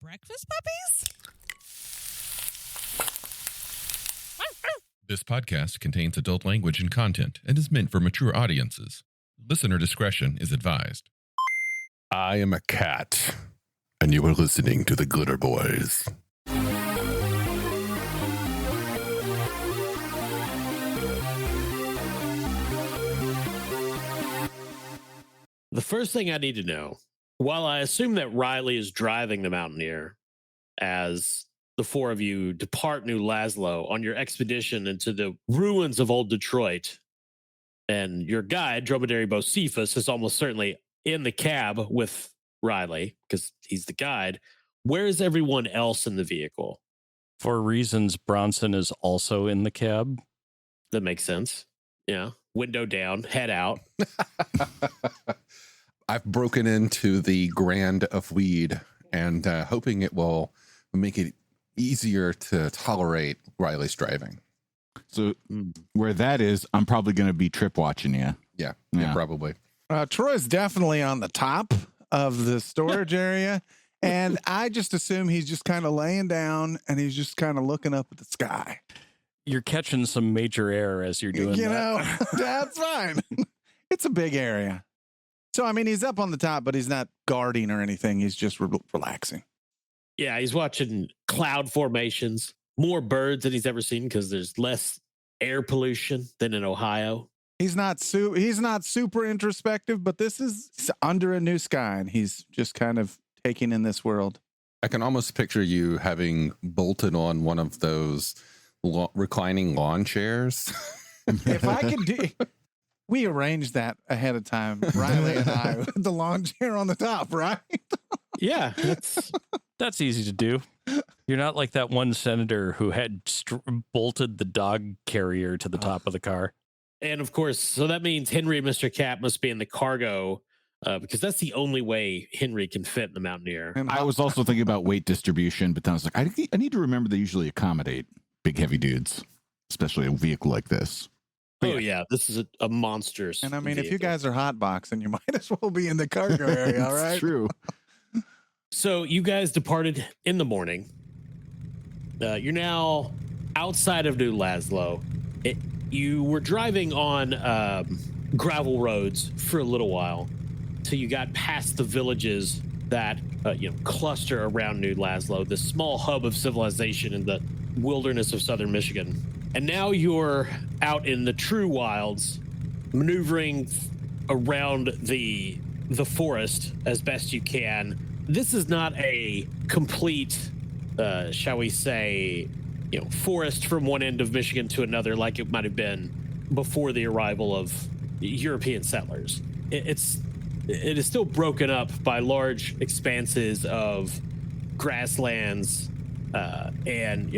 breakfast puppies? This podcast contains adult language and content and is meant for mature audiences. Listener discretion is advised. I am a cat, and you are listening to the Glitterbois. The first thing I need to know, while I assume that Riley is driving the Mountaineer as the four of you depart New Laszlo on your expedition into the ruins of old Detroit, and your guide, Dromedary Bocephus, is almost certainly in the cab with Riley because he's the guide, where is everyone else in the vehicle? For reasons, Bronson is also in the cab. That makes sense. Yeah. Window down, head out. I've broken into the Grand of Weed and hoping it will make it easier to tolerate Riley's driving. So where that is, I'm probably going to be trip watching you. Yeah, probably. Troy's definitely on the top of the storage area. And I just assume he's just kind of laying down and he's just kind of looking up at the sky. You're catching some major air as you're doing that. You know, that's fine. It's a big area. So, I mean, he's up on the top, but he's not guarding or anything. He's just relaxing. Yeah, he's watching cloud formations, more birds than he's ever seen because there's less air pollution than in Ohio. He's not super introspective, but he's under a new sky, and he's just kind of taking in this world. I can almost picture you having bolted on one of those reclining lawn chairs. If I could we arranged that ahead of time, Riley and I, with the lawn chair on the top, right? Yeah, That's easy to do. You're not like that one senator who had bolted the dog carrier to the top of the car. and of course, so that means Henry and Mr. Cat must be in the cargo because that's the only way Henry can fit in the Mountaineer. And I was also thinking about weight distribution, but then I was like, I need to remember they usually accommodate big, heavy dudes, especially a vehicle like this. Oh, yeah, this is a monster. And I mean, if you guys are hotboxing, you might as well be in the cargo area, all right? It's true. So you guys departed in the morning. You're now outside of New Laszlo. You were driving on gravel roads for a little while till you got past the villages that cluster around New Laszlo, this small hub of civilization in the wilderness of southern Michigan. And now you're out in the true wilds, maneuvering around the forest as best you can. This is not a complete, shall we say, forest from one end of Michigan to another like it might have been before the arrival of European settlers. It is still broken up by large expanses of grasslands and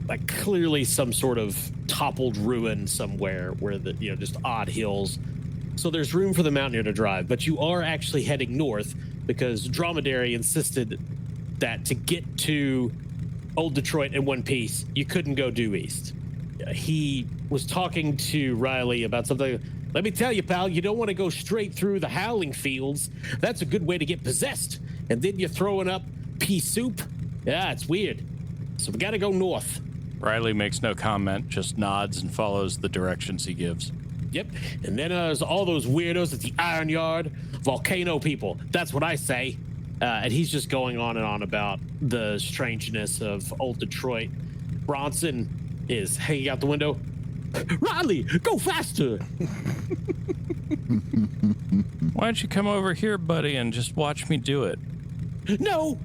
like clearly some sort of toppled ruin somewhere where just odd hills. So there's room for the Mountaineer to drive, but you are actually heading north because Dromedary insisted that to get to Old Detroit in one piece, you couldn't go due east. He was talking to Riley about something. Let me tell you, pal, you don't want to go straight through the howling fields. That's a good way to get possessed. And then you're throwing up pea soup. Yeah, it's weird. So we got to go north. Riley makes no comment, just nods and follows the directions he gives. Yep. And then there's all those weirdos at the Iron Yard, volcano people. That's what I say. And he's just going on and on about the strangeness of old Detroit. Bronson is hanging out the window. Riley, go faster. Why don't you come over here, buddy, and just watch me do it? No.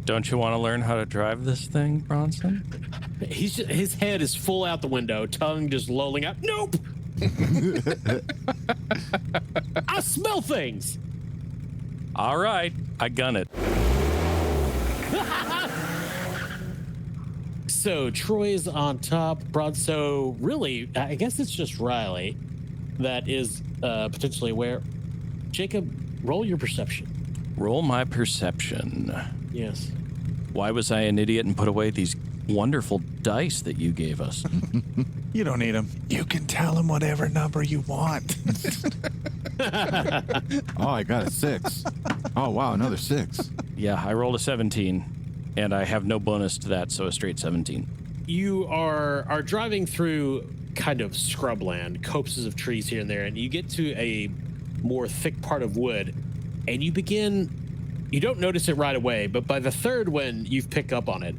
Don't you want to learn how to drive this thing, Bronson? His head is full out the window, tongue just lolling out. Nope. I smell things. All right, I gun it. So Troy is on top. So really, I guess it's just Riley that is potentially aware. Jacob, roll your perception. Roll my perception. Yes. Why was I an idiot and put away these wonderful dice that you gave us? You don't need them. You can tell him whatever number you want. Oh, I got a 6. Oh, wow, another 6. Yeah, I rolled a 17. And I have no bonus to that, so a straight 17. You are driving through kind of scrubland, copses of trees here and there, and you get to a more thick part of wood, and you don't notice it right away, but by the third one you've picked up on it,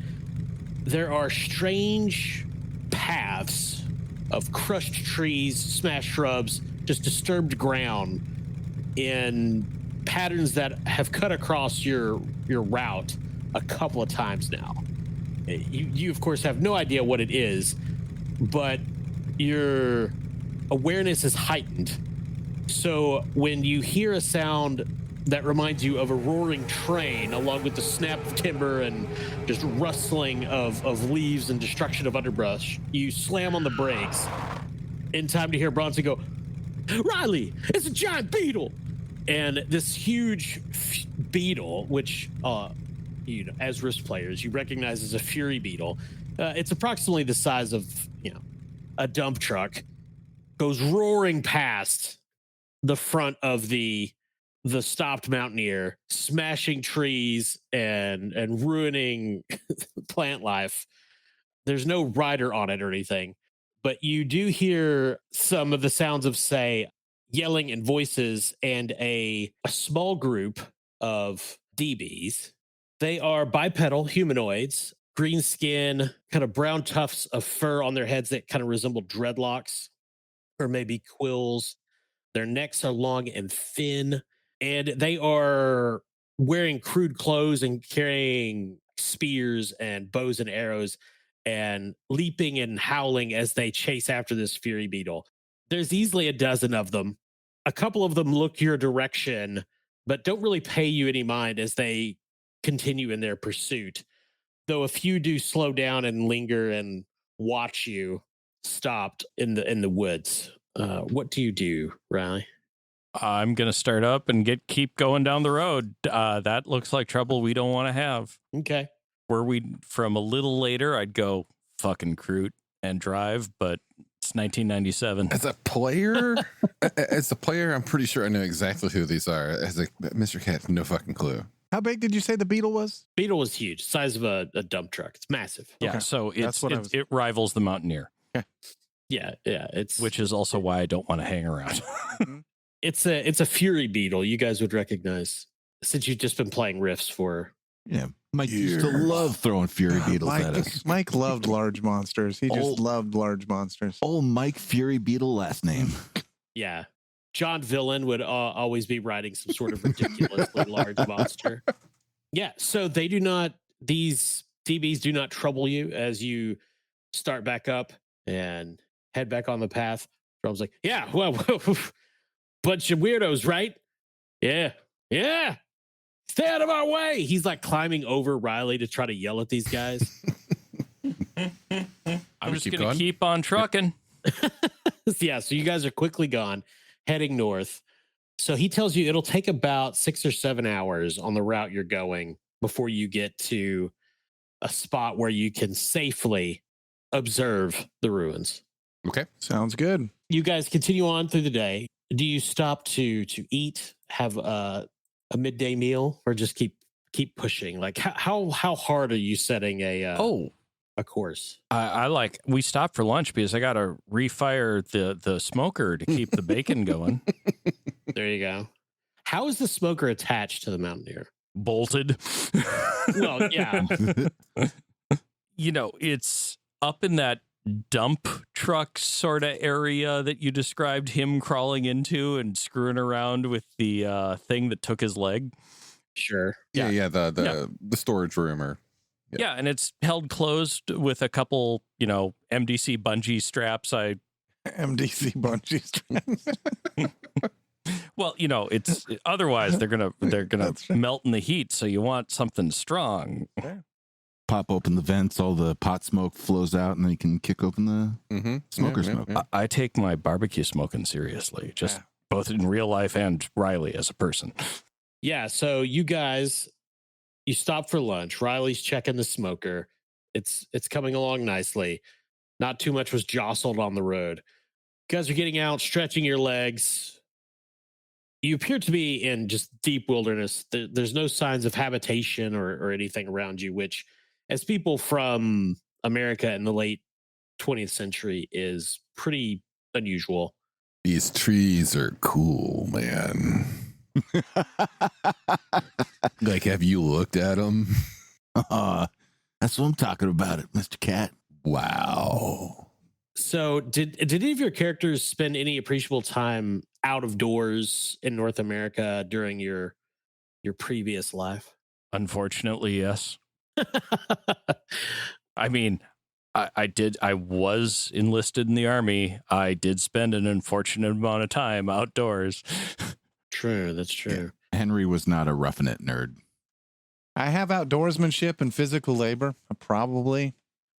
there are strange paths of crushed trees, smashed shrubs, just disturbed ground in patterns that have cut across your route a couple of times now. You of course have no idea what it is, but your awareness is heightened. So when you hear a sound that reminds you of a roaring train, along with the snap of timber and just rustling of leaves and destruction of underbrush, you slam on the brakes in time to hear Bronson go, "Riley, it's a giant beetle!" And this huge beetle, which as Rift players, you recognize as a fury beetle. It's approximately the size of, a dump truck, goes roaring past the front of the stopped mountaineer, smashing trees and ruining plant life. There's no rider on it or anything, but you do hear some of the sounds of, say, yelling and voices, and a small group of DBs. They are bipedal humanoids, green skin, kind of brown tufts of fur on their heads that kind of resemble dreadlocks or maybe quills. Their necks are long and thin, and they are wearing crude clothes and carrying spears and bows and arrows and leaping and howling as they chase after this fury beetle. There's easily a dozen of them. A couple of them look your direction, but don't really pay you any mind as they continue in their pursuit, though a few do slow down and linger and watch you stopped in the woods. What do you do, Riley? I'm going to start up and keep going down the road. That looks like trouble we don't want to have. Okay. Were we from a little later, I'd go fucking Kroot and drive, but it's 1997. As a player, I'm pretty sure I know exactly who these are. As a Mr. Cat, no fucking clue. How big did you say the beetle was? Beetle was huge, size of a dump truck. It's massive. Yeah, Okay. so it rivals the Mountaineer. Yeah, it's which is also why I don't want to hang around. it's a fury beetle. You guys would recognize since you've just been playing Rifts for. Yeah, Mike used to love throwing fury beetles at us. Mike loved large monsters. He just loved large monsters. Old Mike Fury Beetle last name. Yeah. John Villain would always be riding some sort of ridiculously large monster. Yeah, so these DBs do not trouble you as you start back up and head back on the path. Drum's like, yeah, well, bunch of weirdos, right? Yeah. Stay out of our way. He's like climbing over Riley to try to yell at these guys. I'm just going to keep on trucking. Yeah, so you guys are quickly gone, heading north. So he tells you it'll take about 6 or 7 hours on the route you're going before you get to a spot where you can safely observe the ruins. Okay. Sounds good. You guys continue on through the day. Do you stop to eat, have a midday meal, or just keep pushing? Like how hard are you setting a course? We stopped for lunch because I got to refire the smoker to keep the bacon going. There you go. How is the smoker attached to the Mountaineer? Bolted. Well, yeah. It's up in that dump truck sort of area that you described him crawling into and screwing around with the thing that took his leg. Sure. Yeah. The storage room or. Yeah, and it's held closed with a couple, MDC bungee straps. MDC bungee straps. Well, it's otherwise they're gonna melt in the heat. So you want something strong. Yeah. Pop open the vents, all the pot smoke flows out, and then you can kick open the smoker smoke. Yeah. I take my barbecue smoking seriously, both in real life and Riley as a person. Yeah. So you guys, you stop for lunch. Riley's checking the smoker. It's coming along nicely. Not too much was jostled on the road. You guys are getting out, stretching your legs. you appear to be in just deep wilderness. There's no signs of habitation or anything around you, which, as people from America in the late 20th century, is pretty unusual. These trees are cool, man. Like, have you looked at them? That's what I'm talking about, Mr. Cat. Wow. So did any of your characters spend any appreciable time out of doors in North America during your previous life? Unfortunately, yes. I mean, I was enlisted in the army. I did spend an unfortunate amount of time outdoors. True, that's true. Yeah. Henry was not a roughing it nerd. I have outdoorsmanship and physical labor, probably.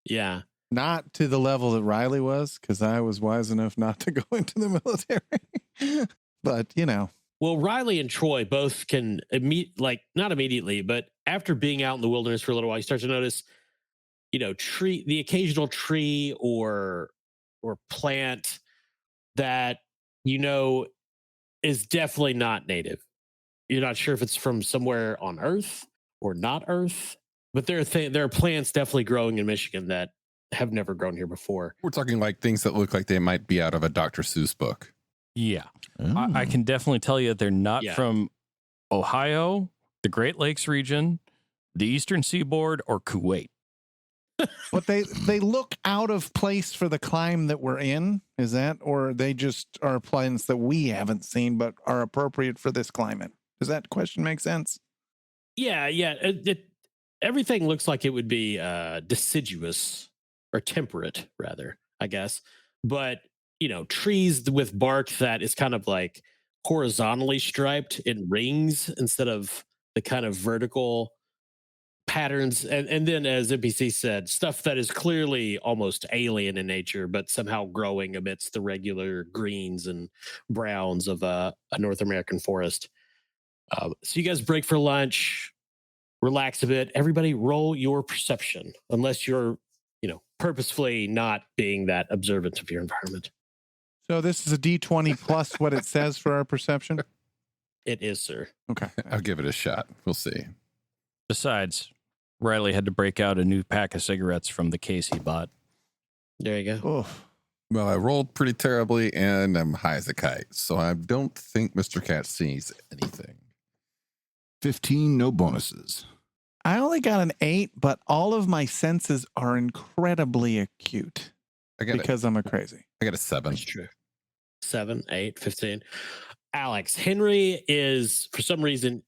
Yeah. Not to the level that Riley was, because I was wise enough not to go into the military. But, you know. Well, Riley and Troy both can not immediately, but after being out in the wilderness for a little while, you start to notice, the occasional tree or plant that is definitely not native. You're not sure if it's from somewhere on Earth or not Earth, but there are plants definitely growing in Michigan that have never grown here before. We're talking like things that look like they might be out of a Dr. Seuss book. Yeah. I can definitely tell you they're not from Ohio, the Great Lakes region, the Eastern Seaboard, or Kuwait. But they look out of place for the climate that we're in, is that? Or they just are plants that we haven't seen but are appropriate for this climate? Does that question make sense? Yeah. Everything looks like it would be deciduous or temperate, rather, I guess. But, trees with bark that is kind of like horizontally striped in rings instead of the kind of vertical patterns. And then, as NPC said, stuff that is clearly almost alien in nature, but somehow growing amidst the regular greens and browns of a North American forest. So you guys break for lunch, relax a bit. Everybody roll your perception, unless you're, purposefully not being that observant of your environment. So this is a D20 plus what it says for our perception? It is, sir. Okay. I'll give it a shot. We'll see. Besides, Riley had to break out a new pack of cigarettes from the case he bought. There you go. Oof. Well, I rolled pretty terribly, and I'm high as a kite, so I don't think Mr. Cat sees anything. 15, no bonuses. I only got an 8, but all of my senses are incredibly acute because I'm a crazy. I got a 7. That's true. 7, 8, 15. Alex, Henry is, for some reason,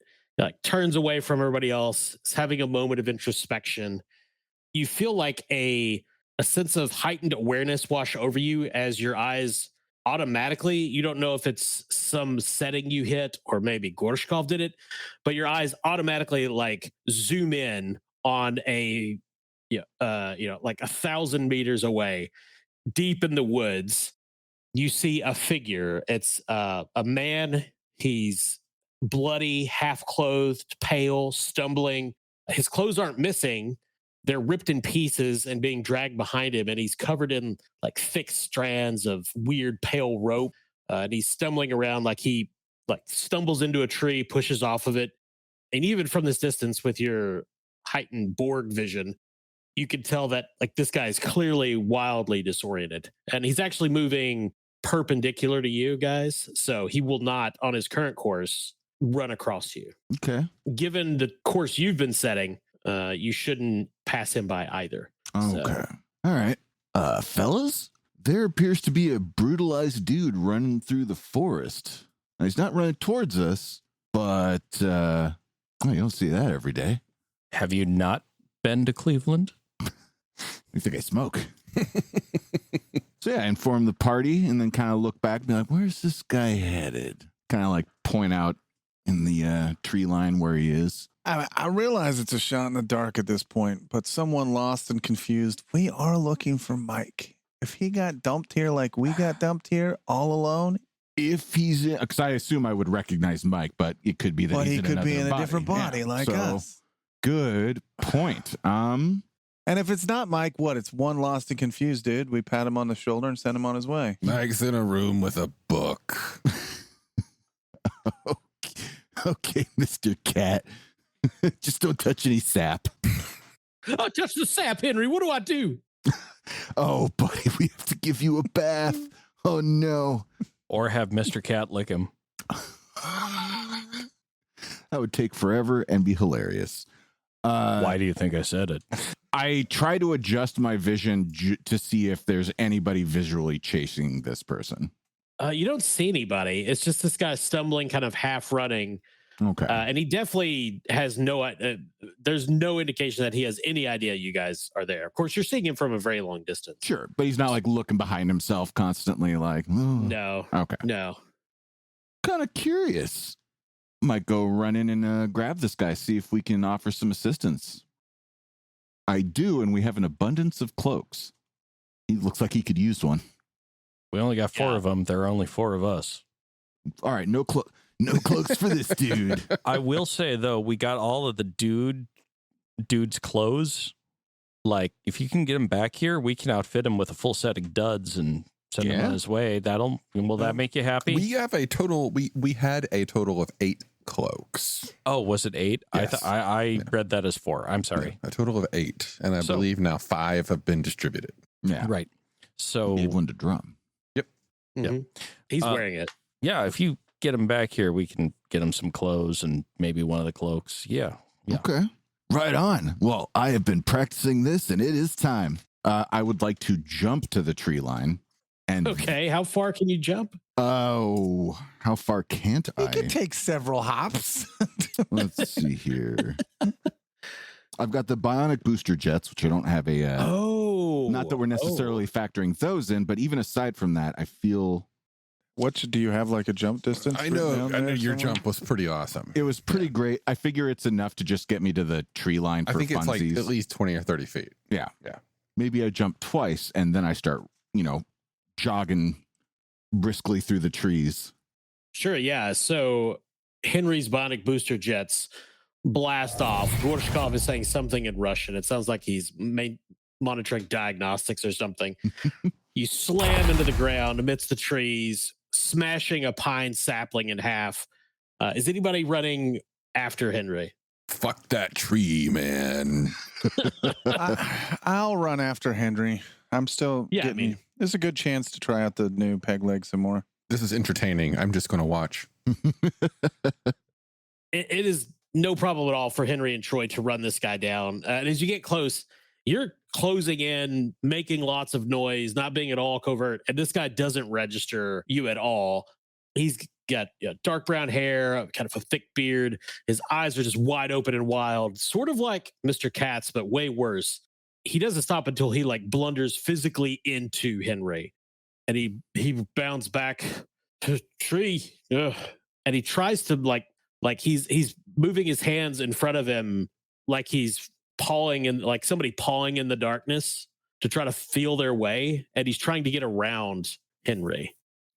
turns away from everybody else. Is having a moment of introspection. You feel like a sense of heightened awareness wash over you as your eyes automatically, you don't know if it's some setting you hit or maybe Gorshkov did it, but your eyes automatically zoom in on like 1,000 meters away, deep in the woods. You see a figure. It's a man. He's bloody, half-clothed, pale, stumbling. His clothes aren't missing. They're ripped in pieces and being dragged behind him, and he's covered in thick strands of weird pale rope. And he's stumbling around like he stumbles into a tree, pushes off of it. And even from this distance, with your heightened Borg vision, you can tell that this guy is clearly wildly disoriented. And he's actually moving perpendicular to you guys, so he will not, on his current course, run across you. Okay. Given the course you've been setting, you shouldn't pass him by either. Okay. So. All right. Fellas, there appears to be a brutalized dude running through the forest. Now, he's not running towards us, but you don't see that every day. Have you not been to Cleveland? You think I smoke? So yeah, I inform the party and then kind of look back and be like, where's this guy headed? Kind of point out in the tree line where he is. I realize it's a shot in the dark at this point, but someone lost and confused. We are looking for Mike. If he got dumped here like we got dumped here all alone. If he's in, because I assume I would recognize Mike, but it could be that but he's he could be in a body. different body like us. Good point. And if it's not Mike, it's one lost and confused dude. We pat him on the shoulder and send him on his way. Mike's in a room with a book. Okay, Mr. Cat. Just don't touch any sap. Oh, touch the sap, Henry. What do I do? Oh, buddy, we have to give you a bath. Oh, no. Or have Mr. Cat lick him. That would take forever and be hilarious. Why do you think I said it? I try to adjust my vision to see if there's anybody visually chasing this person. You don't see anybody. It's just this guy stumbling, kind of half running. Okay. And he definitely has there's no indication that he has any idea you guys are there. Of course, you're seeing him from a very long distance. Sure, but he's not like looking behind himself constantly like, oh. No. Okay. No. Kind of curious. Might go run in and grab this guy, see if we can offer some assistance. I do, and we have an abundance of cloaks. He looks like he could use one. We only got 4 of them. There are only 4 of us. All right, no cloaks for this dude. I will say, though, we got all of the dude's clothes. Like, if you can get him back here, we can outfit him with a full set of duds and send him on his way. Will that make you happy? We have a total. We had a total of 8 cloaks. Oh, was it 8? Yes. I read that as 4. I'm sorry. Yeah, a total of 8, and I believe now 5 have been distributed. Yeah, Right. So gave one to Drum. Mm-hmm. He's wearing it. yeah, if you get him back here, we can get him some clothes and maybe one of the cloaks. Yeah. Okay. Right on. Well, I have been practicing this, and it is time. I would like to jump to the tree line. And Okay, how far can you jump? oh, how far can't He I? could take several hops. Let's see here. I've got the bionic booster jets, which I don't have a. Not that we're necessarily factoring those in, but even aside from that, I feel Do you have like a jump distance? I written know. down I know there your somewhere? jump was pretty awesome. it was pretty great. I figure it's enough to just get me to the tree line for I think it's like funsies. at least 20 or 30 feet. Yeah. Yeah. Maybe I jump twice and then I start, jogging briskly through the trees. Sure, yeah. So Henry's bionic booster jets blast off. Gorshkov is saying something in Russian. It sounds like he's monitoring diagnostics or something. You slam into the ground amidst the trees, smashing a pine sapling in half. Is anybody running after Henry? Fuck that tree, man. I'll run after Henry. I'm still Yeah, I getting. mean- There's a good chance to try out the new peg leg some more. This is entertaining. I'm just going to watch. It is no problem at all for Henry and Troy to run this guy down. And as you get close, you're closing in, making lots of noise, not being at all covert. And this guy doesn't register you at all. He's got dark brown hair, kind of a thick beard. His eyes are just wide open and wild, sort of like Mr. Katz, but way worse. He doesn't stop until he blunders physically into Henry. And he bounds back to tree. Ugh. And he tries to like he's moving his hands in front of him like he's pawing in, like somebody pawing in the darkness to try to feel their way. And he's trying to get around Henry.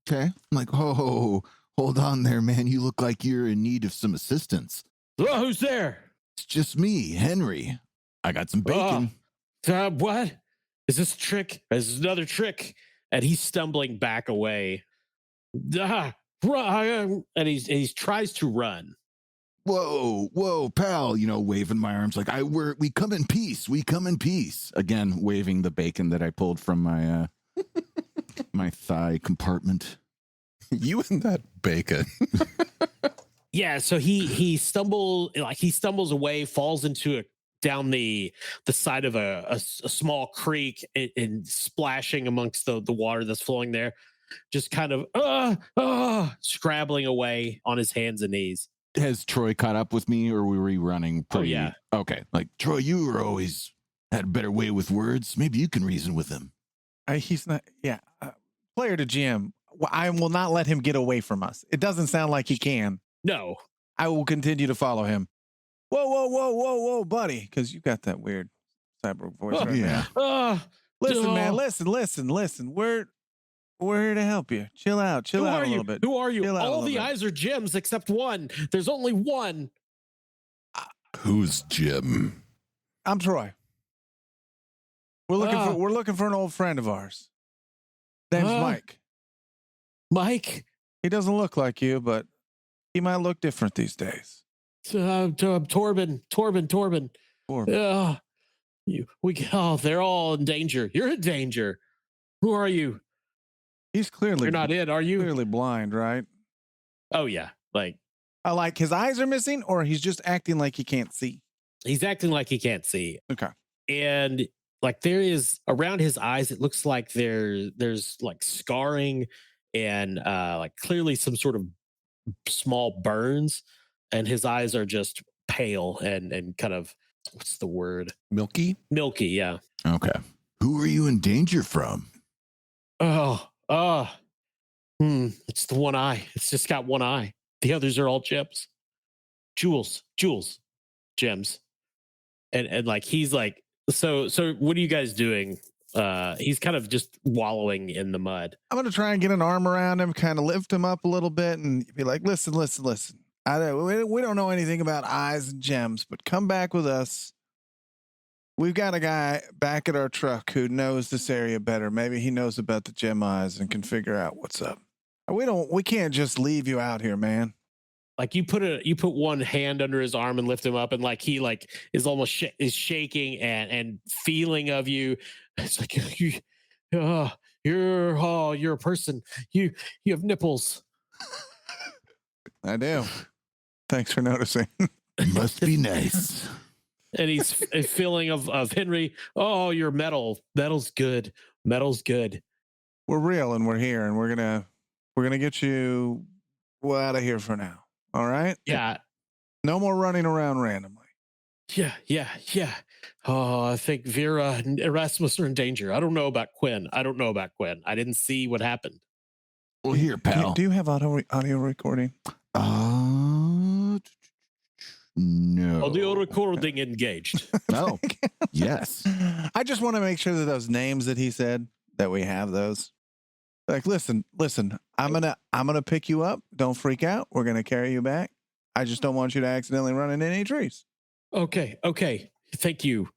Okay. I'm like, oh, hold on there, man. You look like you're in need of some assistance. Oh, who's there? It's just me, Henry. I got some bacon. What? Is this a trick? Is this another trick? And he's stumbling back away. And he tries to run. Whoa, pal, waving my arms like we come in peace. We come in peace. Again, waving the bacon that I pulled from my my thigh compartment. You and that bacon. Yeah, so he stumbles away, falls into down the side of a small creek and splashing amongst the water that's flowing there, just kind of scrabbling away on his hands and knees. Has Troy caught up with me, or were we running pretty? Oh, yeah. Okay. Like, Troy, you were always had a better way with words. Maybe you can reason with him. He's not. Yeah. Player to GM. I will not let him get away from us. It doesn't sound like he can. No. I will continue to follow him. Whoa, buddy. Because you got that weird cyborg voice. Oh, right yeah. now. Listen, man. Oh. Listen. We're here to help you. Chill out a little bit. Who are you? Chill out a All little the bit. eyes are Jim's except one. There's only one. Who's Jim? I'm Troy. We're looking for an old friend of ours. Name's Mike. Mike? He doesn't look like you, but He might look different these days. Torben. They're all in danger. You're in danger. Who are you? He's clearly You're not in, are you? clearly blind, right? Oh yeah, like Like his eyes are missing, or he's just acting like he can't see. he's acting like he can't see. Okay. And like there is around his eyes, it looks like there's like scarring and like clearly some sort of small burns, and his eyes are just pale and kind of, what's the word? Milky? Milky, yeah. Okay. Who are you in danger from? It's the one eye. It's just got one eye. The others are all gems. Jewels, gems. And like he's like, so what are you guys doing? He's kind of just wallowing in the mud. I'm gonna try and get an arm around him, kind of lift him up a little bit, and be like, "Listen. We don't know anything about eyes and gems, but come back with us. We've got a guy back at our truck who knows this area better. Maybe he knows about the gem eyes and can figure out what's up. We can't just leave you out here, man." Like you put one hand under his arm and lift him up, and like he like is almost is shaking and feeling of you. It's like you're a person. You have nipples. I do. Thanks for noticing. Must be nice. And he's a feeling of Henry. Oh, you're metal. Metal's good. We're real, and we're here, and we're gonna get you out of here for now. All right? Yeah. No more running around randomly. Yeah. Oh, I think Vera and Erasmus are in danger. I don't know about Quinn. I didn't see what happened. Well, here, pal. Do you have audio recording? No. Audio recording engaged. No. Yes. I just want to make sure that those names that he said, that we have those. Like, listen, I'm gonna pick you up. Don't freak out. We're gonna carry you back. I just don't want you to accidentally run into any trees. Okay. Thank you.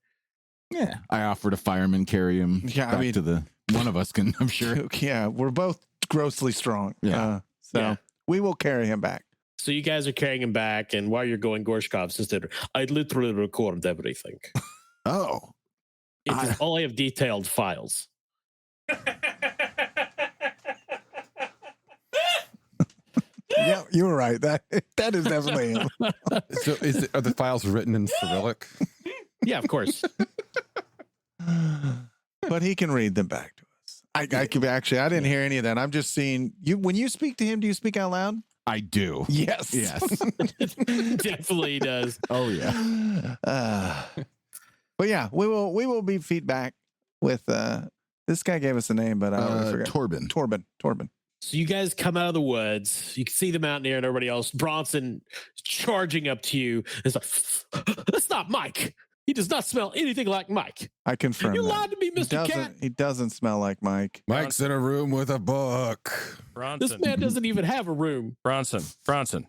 Yeah. I offer to fireman carry him back to the one of us can, I'm sure. Yeah, we're both grossly strong. Yeah. So we will carry him back. So you guys are carrying him back, and while you're going, Gorshkov says that I literally record everything. Oh. All I have detailed files. Yeah, you were right. That is definitely him. So are the files written in Cyrillic? Yeah, of course. But he can read them back to us. I didn't hear any of that. I'm just seeing you. When you speak to him, do you speak out loud? I do. Yes. Definitely does. Oh yeah. But yeah, we will be feedback with this guy gave us a name, but I already forgot. Torben. So you guys come out of the woods. You can see the mountaineer and everybody else. Bronson charging up to you. It's like, that's not Mike. He does not smell anything like Mike. I confirm. You that. lied to me, Mr. Cat. He doesn't smell like Mike. Mike's in a room with a book. Bronson. This man doesn't even have a room. Bronson.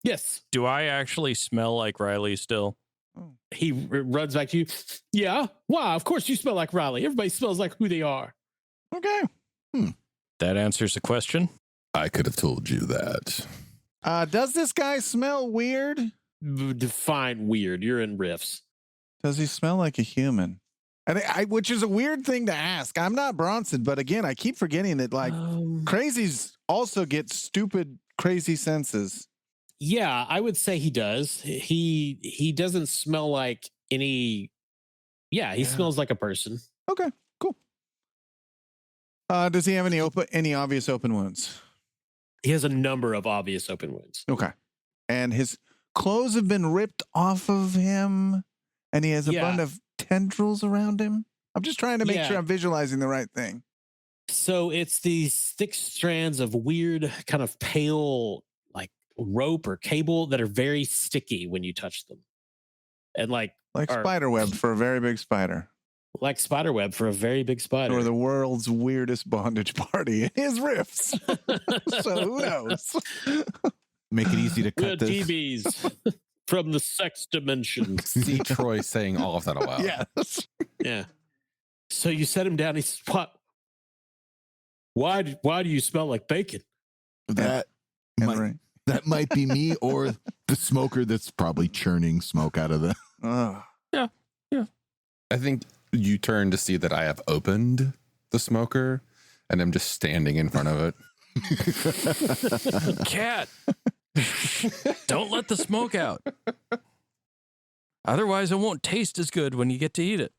Yes. Do I actually smell like Riley still? He runs back to you. Yeah. Wow. Of course you smell like Riley. Everybody smells like who they are. Okay. That answers the question. I could have told you that. Does this guy smell weird? Define weird. You're in riffs. Does he smell like a human? Which is a weird thing to ask. I'm not Bronson, but again, I keep forgetting that crazies also get stupid, crazy senses. Yeah, I would say he does. He doesn't smell like any. Yeah, he smells like a person. Okay, cool. Does he have any obvious open wounds? He has a number of obvious open wounds. Okay, and his clothes have been ripped off of him, and he has a bunch of tendrils around him. I'm just trying to make sure I'm visualizing the right thing. So it's these thick strands of weird, kind of pale, like rope or cable that are very sticky when you touch them, and like spider web for a very big spider. Like spider web for a very big spider. Or the world's weirdest bondage party in his riffs. So who knows? Make it easy to cut this. DBs from the sex dimension. See Troy saying all of that aloud. Yes. Yeah. So you set him down. He says, "What? Why do you smell like bacon?" That Henry. That might be me or the smoker that's probably churning smoke out of the. I think you turn to see that I have opened the smoker and I'm just standing in front of it. Cat, don't let the smoke out. Otherwise, it won't taste as good when you get to eat it.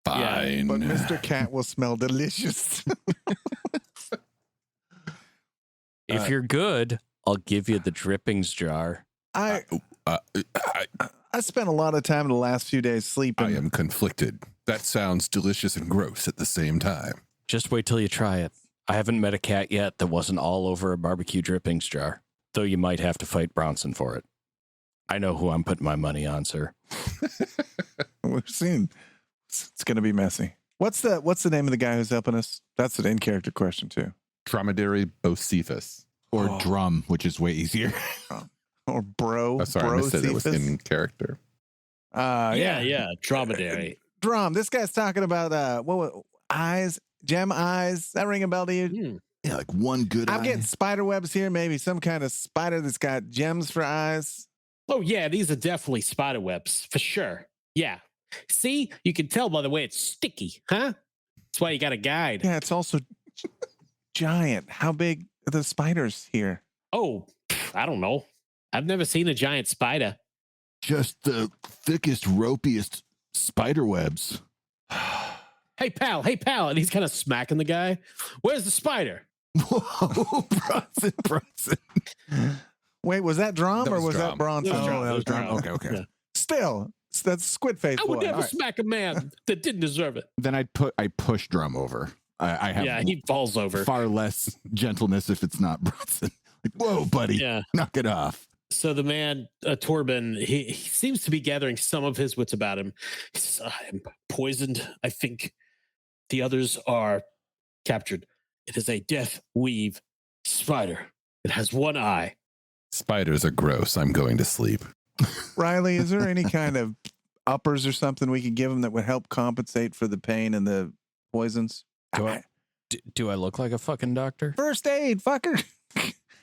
Fine. But Mr. Cat will smell delicious. If you're good, I'll give you the drippings jar. I spent a lot of time the last few days sleeping. I am conflicted. That sounds delicious and gross at the same time. Just wait till you try it. I haven't met a cat yet that wasn't all over a barbecue drippings jar, though you might have to fight Bronson for it. I know who I'm putting my money on, sir. We've seen it's going to be messy. What's the name of the guy who's helping us? That's an in-character question too. Dromedary Bocephus. Or drum, which is way easier. Or bro. Oh, sorry, I missed it. It was in character. Yeah. Dromedary. Drum. This guy's talking about eyes, gem eyes. That ring a bell to you? Yeah, like one good I'm eye. getting spider webs here. Maybe some kind of spider that's got gems for eyes. Oh, yeah, these are definitely spider webs, for sure. Yeah. See, you can tell by the way it's sticky, huh? That's why you got a guide. Yeah, it's also giant. How big are the spiders here? Oh, I don't know. I've never seen a giant spider. Just the thickest, ropiest spider webs. Hey, pal. And he's kind of smacking the guy. Where's the spider? Whoa, Bronson. Wait, was that Drum That or was was that Drum. Bronson? That was Drum. Oh, that was Drum. Drum. Okay. Yeah. Still, that's Squid Face I would boy. never All right. smack a man that didn't deserve it. Then I push drum over. I have Yeah, he falls over. far less gentleness if it's not Bronson. Like, whoa, buddy, Yeah. knock it off. So the man, Torben, he seems to be gathering some of his wits about him. He says, I am poisoned. I think the others are captured. It is a death weave spider. It has one eye. Spiders are gross. I'm going to sleep. Riley, is there any kind of uppers or something we could give him that would help compensate for the pain and the poisons? Do I look like a fucking doctor? First aid, fucker.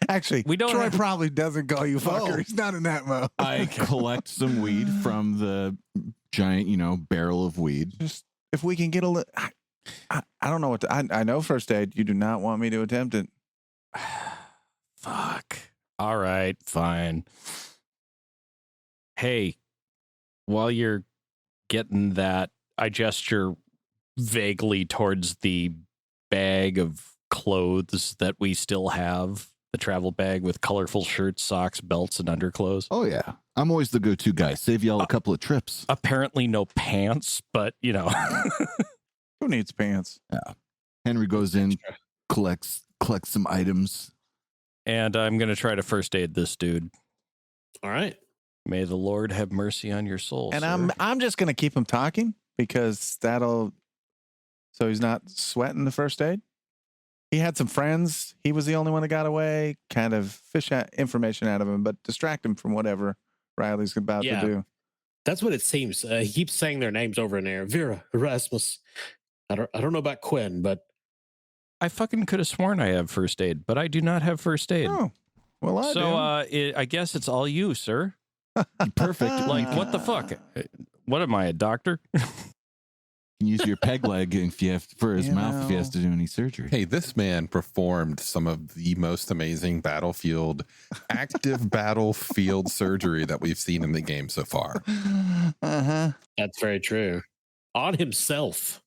Actually, We don't Troy have- probably doesn't call you fucker. Oh. He's not in that mode. I collect some weed from the giant, barrel of weed. Just if we can get a little. I don't know what to, I know first aid. You do not want me to attempt it. Fuck. All right, fine. Hey, while you're getting that, I gesture vaguely towards the bag of clothes that we still have, the travel bag with colorful shirts, socks, belts, and underclothes. Oh yeah, I'm always the go-to guy. Save y'all a couple of trips. Apparently no pants, but Who needs pants? Henry goes in, collects some items. And I'm going to try to first aid this dude. All right. May the Lord have mercy on your soul. And sir. I'm just gonna keep him talking because so he's not sweating the first aid. He had some friends. He was the only one that got away. Kind of fish information out of him, but distract him from whatever Riley's about Yeah. to do. That's what it seems. He keeps saying their names over and there. Vera, Erasmus. I don't know about Quinn, but I fucking could have sworn I have first aid, but I do not have first aid. Oh, well, I So do. I guess it's all you, sir. Perfect. Like, what the fuck? What am I, a doctor? You can use your peg leg if you have for his You mouth if he has know. to do any surgery. Hey, this man performed some of the most amazing active battlefield surgery that we've seen in the game so far. Uh-huh. that's very true. On himself.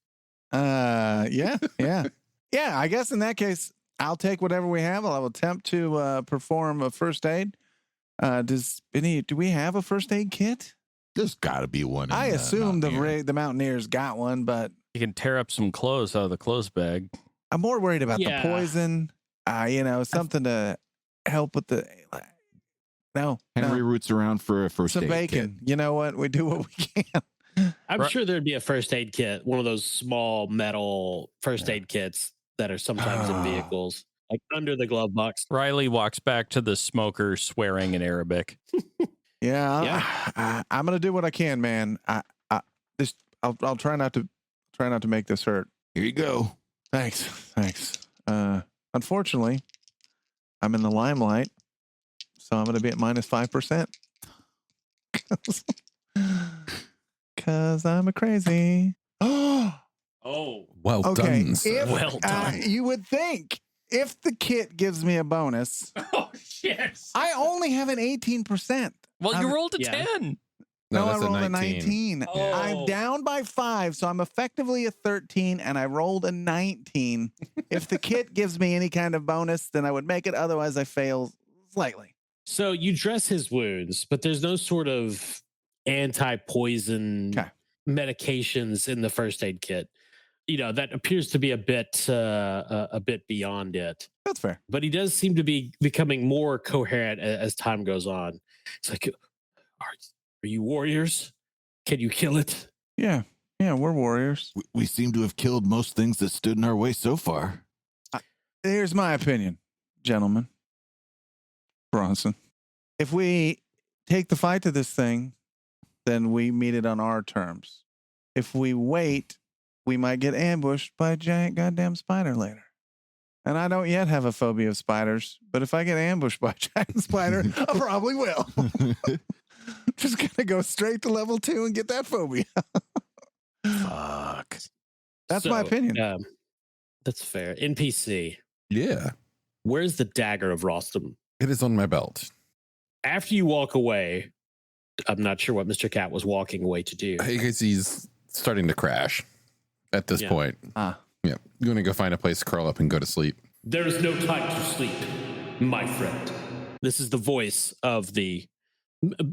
Yeah. Yeah, I guess in that case, I'll take whatever we have. I'll attempt to perform a first aid. Do we have a first aid kit? There's got to be one. I assume Mountaineer. the Mountaineers got one, but You can tear up some clothes out of the clothes bag. I'm more worried about Yeah. the poison. Something to help with the. No, Henry roots around for a first some aid bacon. kit. You know what? We do what we can. I'm Right. sure there'd be a first aid kit, one of those small metal first aid kits that are sometimes in vehicles, like under the glove box. Riley walks back to the smoker, swearing in Arabic. Yeah, I'm gonna do what I can, man. I'll try not to make this hurt. Here you go. Thanks. Unfortunately, I'm in the limelight, So I'm going to be at minus 5%. Because I'm a crazy. Oh, Well Okay. done, sir. If, well done. you would think if the kit gives me a bonus, Oh, shit. I only have an 18%. Well, you rolled a Yeah. 10. No, I that's rolled a 19. Oh. I'm down by 5, so I'm effectively a 13, and I rolled a 19. If the kit gives me any kind of bonus, then I would make it. Otherwise, I fail slightly. So you dress his wounds, but there's no sort of anti-poison Okay. medications in the first aid kit. You know, that appears to be a bit beyond it. That's fair. But he does seem to be becoming more coherent as time goes on. It's like, are you warriors? Can you kill it? Yeah, we're warriors. We seem to have killed most things that stood in our way so far. Here's my opinion, gentlemen. Bronson. If we take the fight to this thing, then we meet it on our terms. If we wait, we might get ambushed by a giant goddamn spider later. And I don't yet have a phobia of spiders, but if I get ambushed by a giant spider, I probably will. Just gonna go straight to level 2 and get that phobia. Fuck. That's my opinion. That's fair. NPC, Yeah, where's the dagger of Rostam? it is on my belt. After you walk away, I'm not sure what Mr. Cat was walking away to do. I guess he's starting to crash at this Yeah. point. Ah. Yeah, you want to go find a place to curl up and go to sleep. There is no time to sleep, my friend. This is the voice of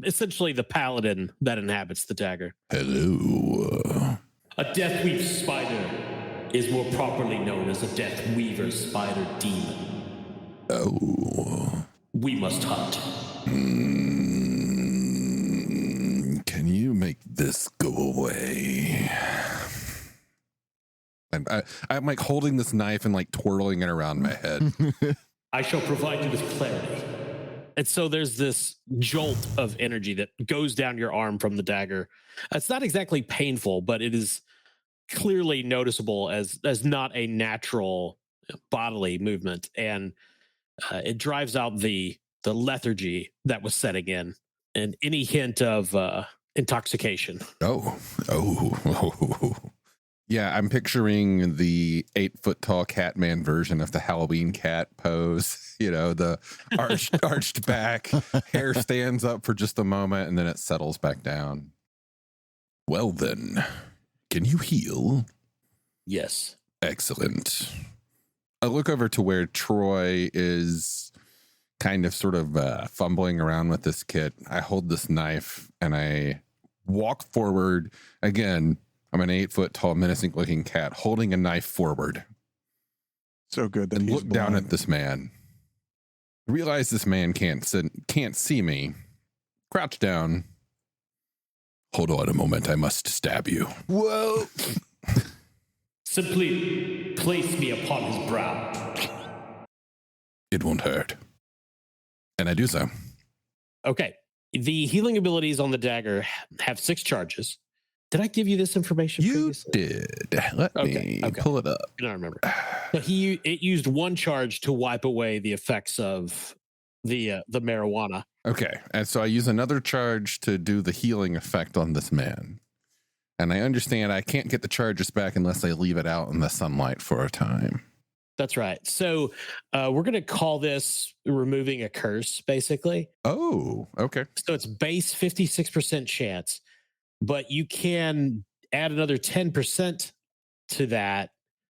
essentially the paladin that inhabits the dagger. Hello. A Deathweave spider is more properly known as a Deathweaver spider demon. Oh. We must hunt. Can you make this go away? And I'm like holding this knife and like twirling it around my head. I shall provide you with clarity. And so there's this jolt of energy that goes down your arm from the dagger. It's not exactly painful, but it is clearly noticeable as not a natural bodily movement. And it drives out the lethargy that was setting in and any hint of intoxication. Oh. Yeah, I'm picturing the 8-foot-tall Catman version of the Halloween cat pose. You know, the arched back, hair stands up for just a moment, and then it settles back down. Well then, can you heal? Yes. Excellent. I look over to where Troy is kind of sort of fumbling around with this kit. I hold this knife and I walk forward. Again, I'm an 8-foot-tall, menacing-looking cat holding a knife forward. So good that And he's look down blind. at this man. Realize this man can't see me. Crouch down. Hold on a moment. I must stab you. Whoa. Simply place me upon his brow. It won't hurt. And I do so. Okay. The healing abilities on the dagger have 6 charges. Did I give you this information You previously? did. Let me Okay. pull it up. I don't remember. But it used 1 charge to wipe away the effects of the marijuana. Okay. And so I use another charge to do the healing effect on this man. And I understand I can't get the charges back unless I leave it out in the sunlight for a time. That's right. So we're going to call this removing a curse, basically. Oh, okay. So it's base 56% chance, but you can add another 10% to that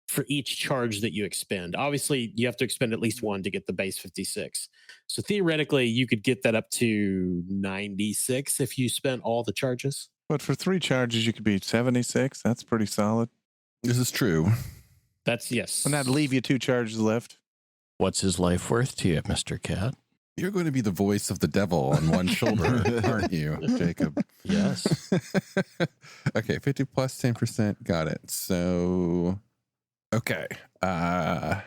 for each charge that you expend. Obviously, you have to expend at least 1 to get the base 56. So theoretically, you could get that up to 96 if you spent all the charges. But for 3 charges, you could be 76. That's pretty solid. This is true. That's yes. And that'd leave you 2 charges left. What's his life worth to you, Mr. Cat? You're going to be the voice of the devil on one shoulder, aren't you, Jacob? Yes. Okay, 50 plus 10%. Got it. So, okay. I'm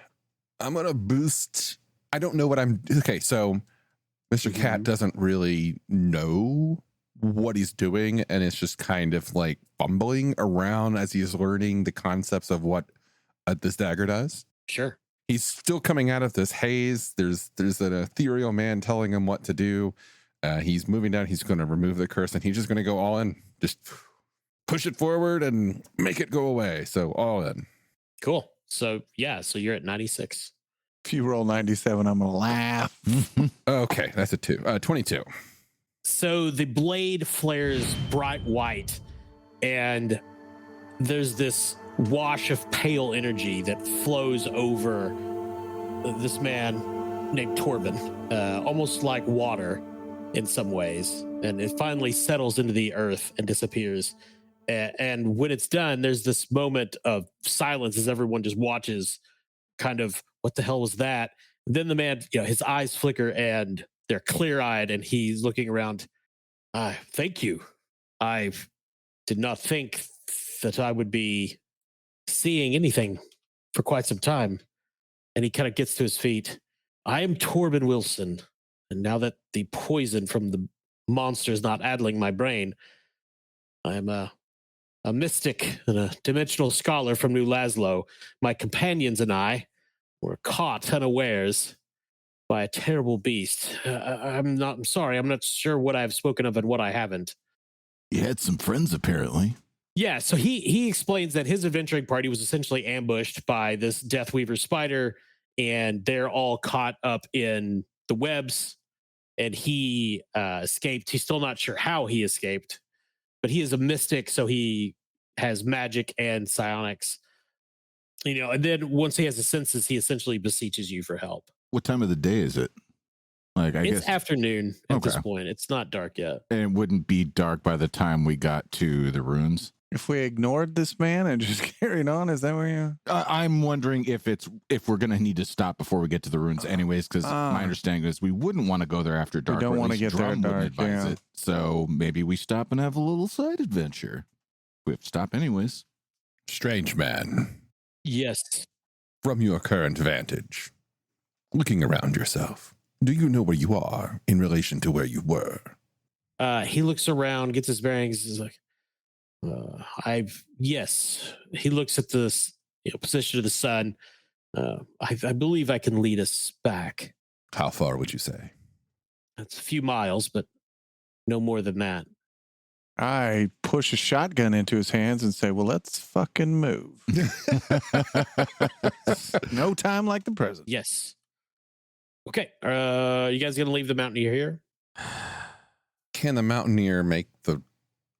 going to boost. I don't know what I'm. Okay, so Mr. Cat doesn't really know what he's doing, and it's just kind of like fumbling around as he's learning the concepts of what this dagger does. Sure. He's still coming out of this haze. There's an ethereal man telling him what to do. He's moving down. He's going to remove the curse, and he's just going to go all in. Just push it forward and make it go away. So all in. Cool. So so you're at 96. If you roll 97, I'm going to laugh. Okay, that's a 2. 22. So the blade flares bright white, and there's this wash of pale energy that flows over this man named Torben, almost like water in some ways. And it finally settles into the earth and disappears. And when it's done, there's this moment of silence as everyone just watches, kind of, what the hell was that? And then the man, his eyes flicker and they're clear-eyed, and he's looking around. Thank you. I did not think that I would be seeing anything for quite some time. And he kind of gets to his feet. I am Torben Wilson. And now that the poison from the monster is not addling my brain, I am a mystic and a dimensional scholar from New Laszlo. My companions and I were caught unawares by a terrible beast. I'm sorry. I'm not sure what I've spoken of and what I haven't. You had some friends, apparently. Yeah, so he explains that his adventuring party was essentially ambushed by this Deathweaver spider, and they're all caught up in the webs, and he escaped. He's still not sure how he escaped, but he is a mystic, so he has magic and psionics. And then once he has the senses, he essentially beseeches you for help. What time of the day is it? I It's guess afternoon at this Okay. point. It's not dark yet. and it wouldn't be dark by the time we got to the ruins. If we ignored this man and just carried on, is that where you... I'm wondering if we're going to need to stop before we get to the ruins anyways, because my understanding is we wouldn't want to go there after dark. don't or at wanna least get there Drum wouldn't dark, advise yeah. it. So maybe we stop and have a little side adventure. We have to stop anyways. Strange man, Yes. from your current vantage, looking around yourself, do you know where you are in relation to where you were? He looks around, gets his bearings. He's like, yes. He looks at this position of the sun. I believe I can lead us back. How far would you say? That's a few miles, but no more than that. I push a shotgun into his hands and say, well, let's fucking move. No time like the present. Yes. Okay. You guys gonna leave the mountaineer here? Can the mountaineer make the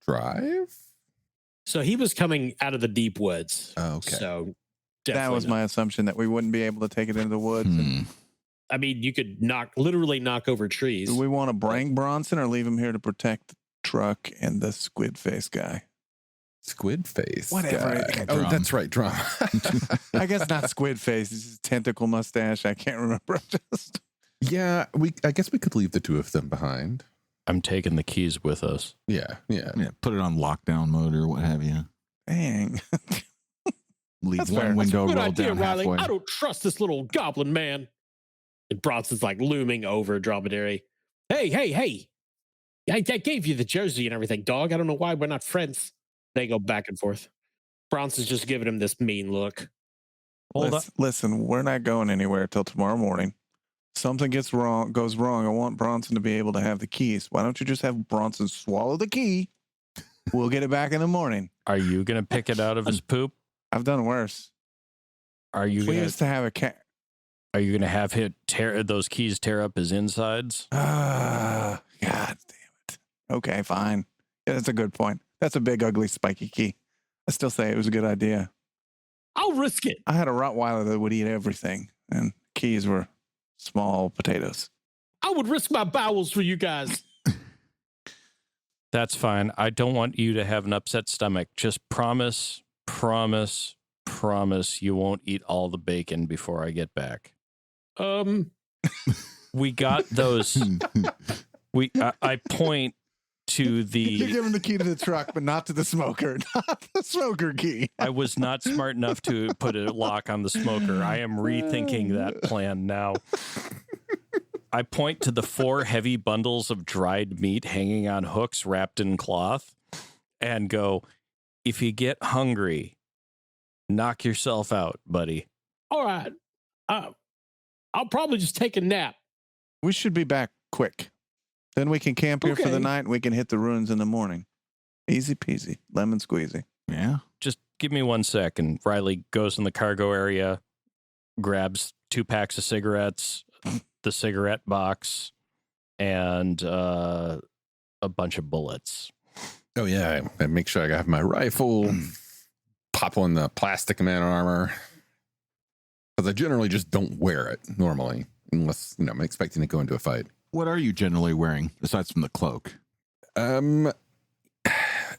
drive? So he was coming out of the deep woods. Oh, okay. So That definitely was not. my assumption, that we wouldn't be able to take it into the woods. Hmm. I mean, you could literally knock over trees. Do we want to bring Bronson or leave him here to protect the truck and the squid face guy? Squid face. Whatever. guy. Drum. Oh, that's right, drum. I guess not squid face. It's just tentacle mustache. I can't remember. Just Yeah, I guess we could leave the two of them behind. I'm taking the keys with us. Yeah. Yeah, put it on lockdown mode or what have you. dang. Leave That's one fair. window Good rolled idea, down Riley. halfway. I don't trust this little goblin man. And Bronson's like looming over Dromedary. Hey. I gave you the jersey and everything, dog. I don't know why we're not friends. They go back and forth. Bronson's just giving him this mean look. Hold up. Listen, we're not going anywhere till tomorrow morning. Something goes wrong. I want Bronson to be able to have the keys. Why don't you just have Bronson swallow the key? We'll get it back in the morning. Are you going to pick it out of his poop? I've done worse. Are you We going used to have a cat. Are you going to have him tear those keys tear up his insides? God damn it. Okay, fine. Yeah, that's a good point. That's a big, ugly, spiky key. I still say it was a good idea. I'll risk it. I had a Rottweiler that would eat everything, and keys were small potatoes. I would risk my bowels for you guys. That's fine. I don't want you to have an upset stomach. Just promise you won't eat all the bacon before I get back. We got those. I point to You the. give him the key to the truck, but not to the smoker. Not the smoker key. I was not smart enough to put a lock on the smoker. I am rethinking that plan now. I point to the 4 heavy bundles of dried meat hanging on hooks wrapped in cloth and go, if you get hungry, knock yourself out, buddy. All right. I'll probably just take a nap. We should be back quick. Then we can camp here for the Okay. night. And we can hit the ruins in the morning. Easy peasy, lemon squeezy. Yeah. Just give me 1 second. Riley goes in the cargo area, grabs 2 packs of cigarettes, the cigarette box, and a bunch of bullets. Oh yeah, I make sure I have my rifle. Pop on the plastic man armor, because I generally just don't wear it normally, unless I'm expecting to go into a fight. What are you generally wearing aside from the cloak?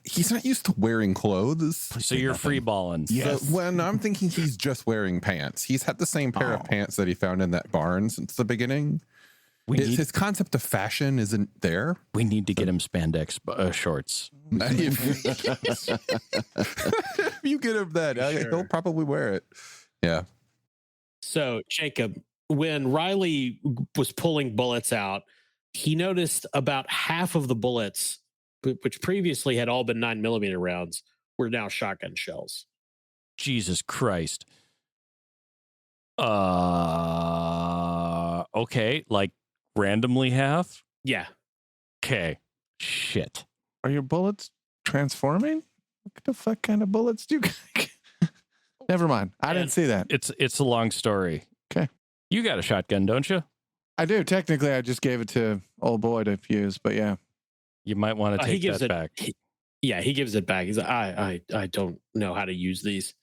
He's not used to wearing clothes. So you're free balling. Yes. So when I'm thinking he's just wearing pants, he's had the same pair of pants that he found in that barn since the beginning. His concept of fashion isn't there. We need to get him spandex shorts. If you get him that, he'll probably wear it. Yeah. So, Jacob, when Riley was pulling bullets out, he noticed about half of the bullets, which previously had all been 9mm rounds, were now shotgun shells. Jesus Christ. Okay, like randomly half? Yeah. Okay. Shit. Are your bullets transforming? What the fuck kind of bullets do you got? Never mind. I didn't see that. It's a long story. Okay. You got a shotgun, don't you? I do. Technically, I just gave it to old boy to use, but yeah. You might want to take that back. He gives it back. He's like, I don't know how to use these.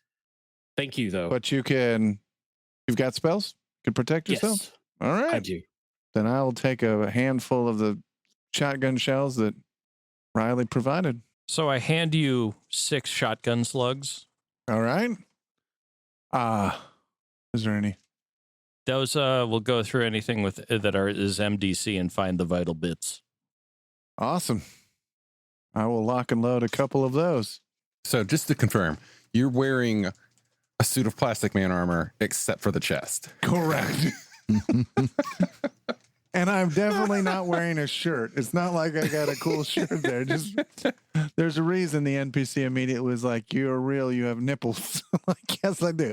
Thank you, though. But you've got spells? You can protect yourself? Yes, All right. I do. Then I will take a handful of the shotgun shells that Riley provided. So I hand you 6 shotgun slugs. All right. Is there any? Those will go through anything is MDC and find the vital bits. Awesome. I will lock and load a couple of those. So just to confirm, you're wearing a suit of plastic man armor except for the chest. Correct. And I'm definitely not wearing a shirt. It's not like I got a cool shirt there. Just there's a reason the NPC immediately was like, "You're real. You have nipples." Like, yes, I do.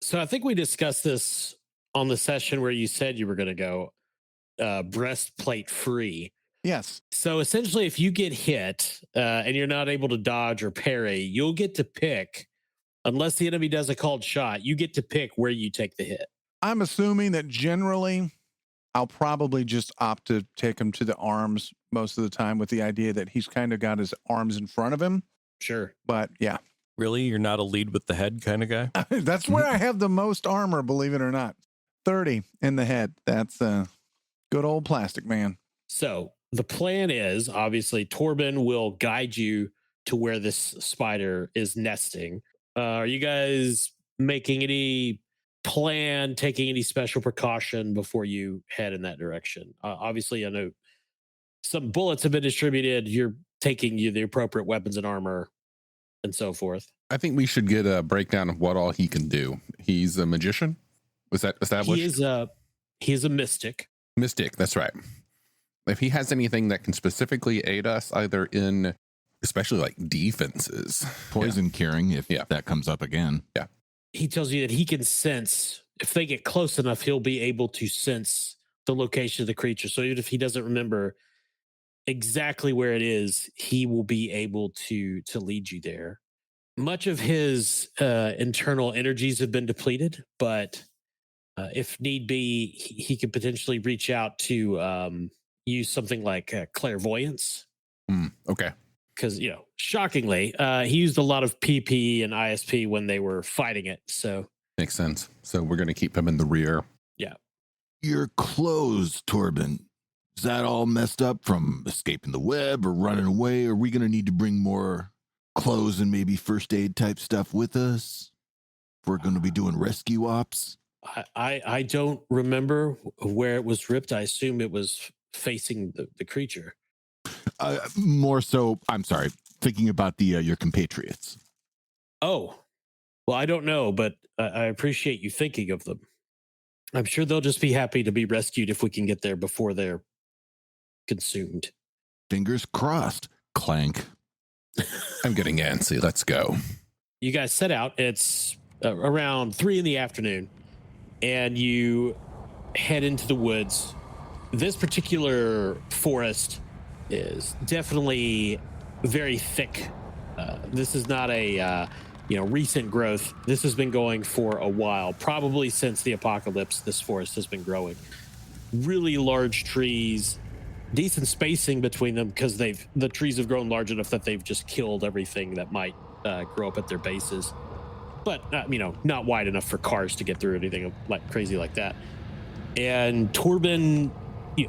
So I think we discussed this on the session where you said you were going to go breastplate free. Yes. So essentially, if you get hit and you're not able to dodge or parry, you'll get to pick, unless the enemy does a called shot, you get to pick where you take the hit. I'm assuming that generally I'll probably just opt to take him to the arms most of the time, with the idea that he's kind of got his arms in front of him. Sure. But yeah, Really? You're not a lead with the head kind of guy? that's where I have the most armor, believe it or not. 30 in the head. That's good old plastic man. So the plan is, obviously, Torben will guide you to where this spider is nesting. Are you guys making any plan, taking any special precaution before you head in that direction? Obviously, I know some bullets have been distributed. You're taking the appropriate weapons and armor and so forth. I think we should get a breakdown of what all he can do. He's a magician. Was that established? He is a mystic. Mystic, that's right. If he has anything that can specifically aid us, either in, especially like defenses, Poison curing, if that comes up again. Yeah. He tells you that he can sense, if they get close enough, he'll be able to sense the location of the creature. So even if he doesn't remember exactly where it is, he will be able to lead you there. Much of his internal energies have been depleted, but if need be, he could potentially reach out to use something like clairvoyance. Okay. Because, shockingly, he used a lot of PP and ISP when they were fighting it. So Makes sense. So we're going to keep him in the rear. Your clothes, Torben. Is that all messed up from escaping the web or running away? Are we going to need to bring more clothes and maybe first aid type stuff with us? If we're going to be doing rescue ops? I don't remember where it was ripped. I assume it was facing the creature. More so, I'm sorry, thinking about your compatriots. Oh, well, I don't know, but I appreciate you thinking of them. I'm sure they'll just be happy to be rescued if we can get there before they're consumed. Fingers crossed. Clank. I'm getting antsy. Let's go. You guys set out. It's around 3 p.m. and you head into the woods. This particular forest is definitely very thick. This is not a recent growth. This has been going for a while, probably since the apocalypse. This forest has been growing. Really large trees, decent spacing between them because the trees have grown large enough that they've just killed everything that might grow up at their bases. But not wide enough for cars to get through, anything like crazy like that. And Torben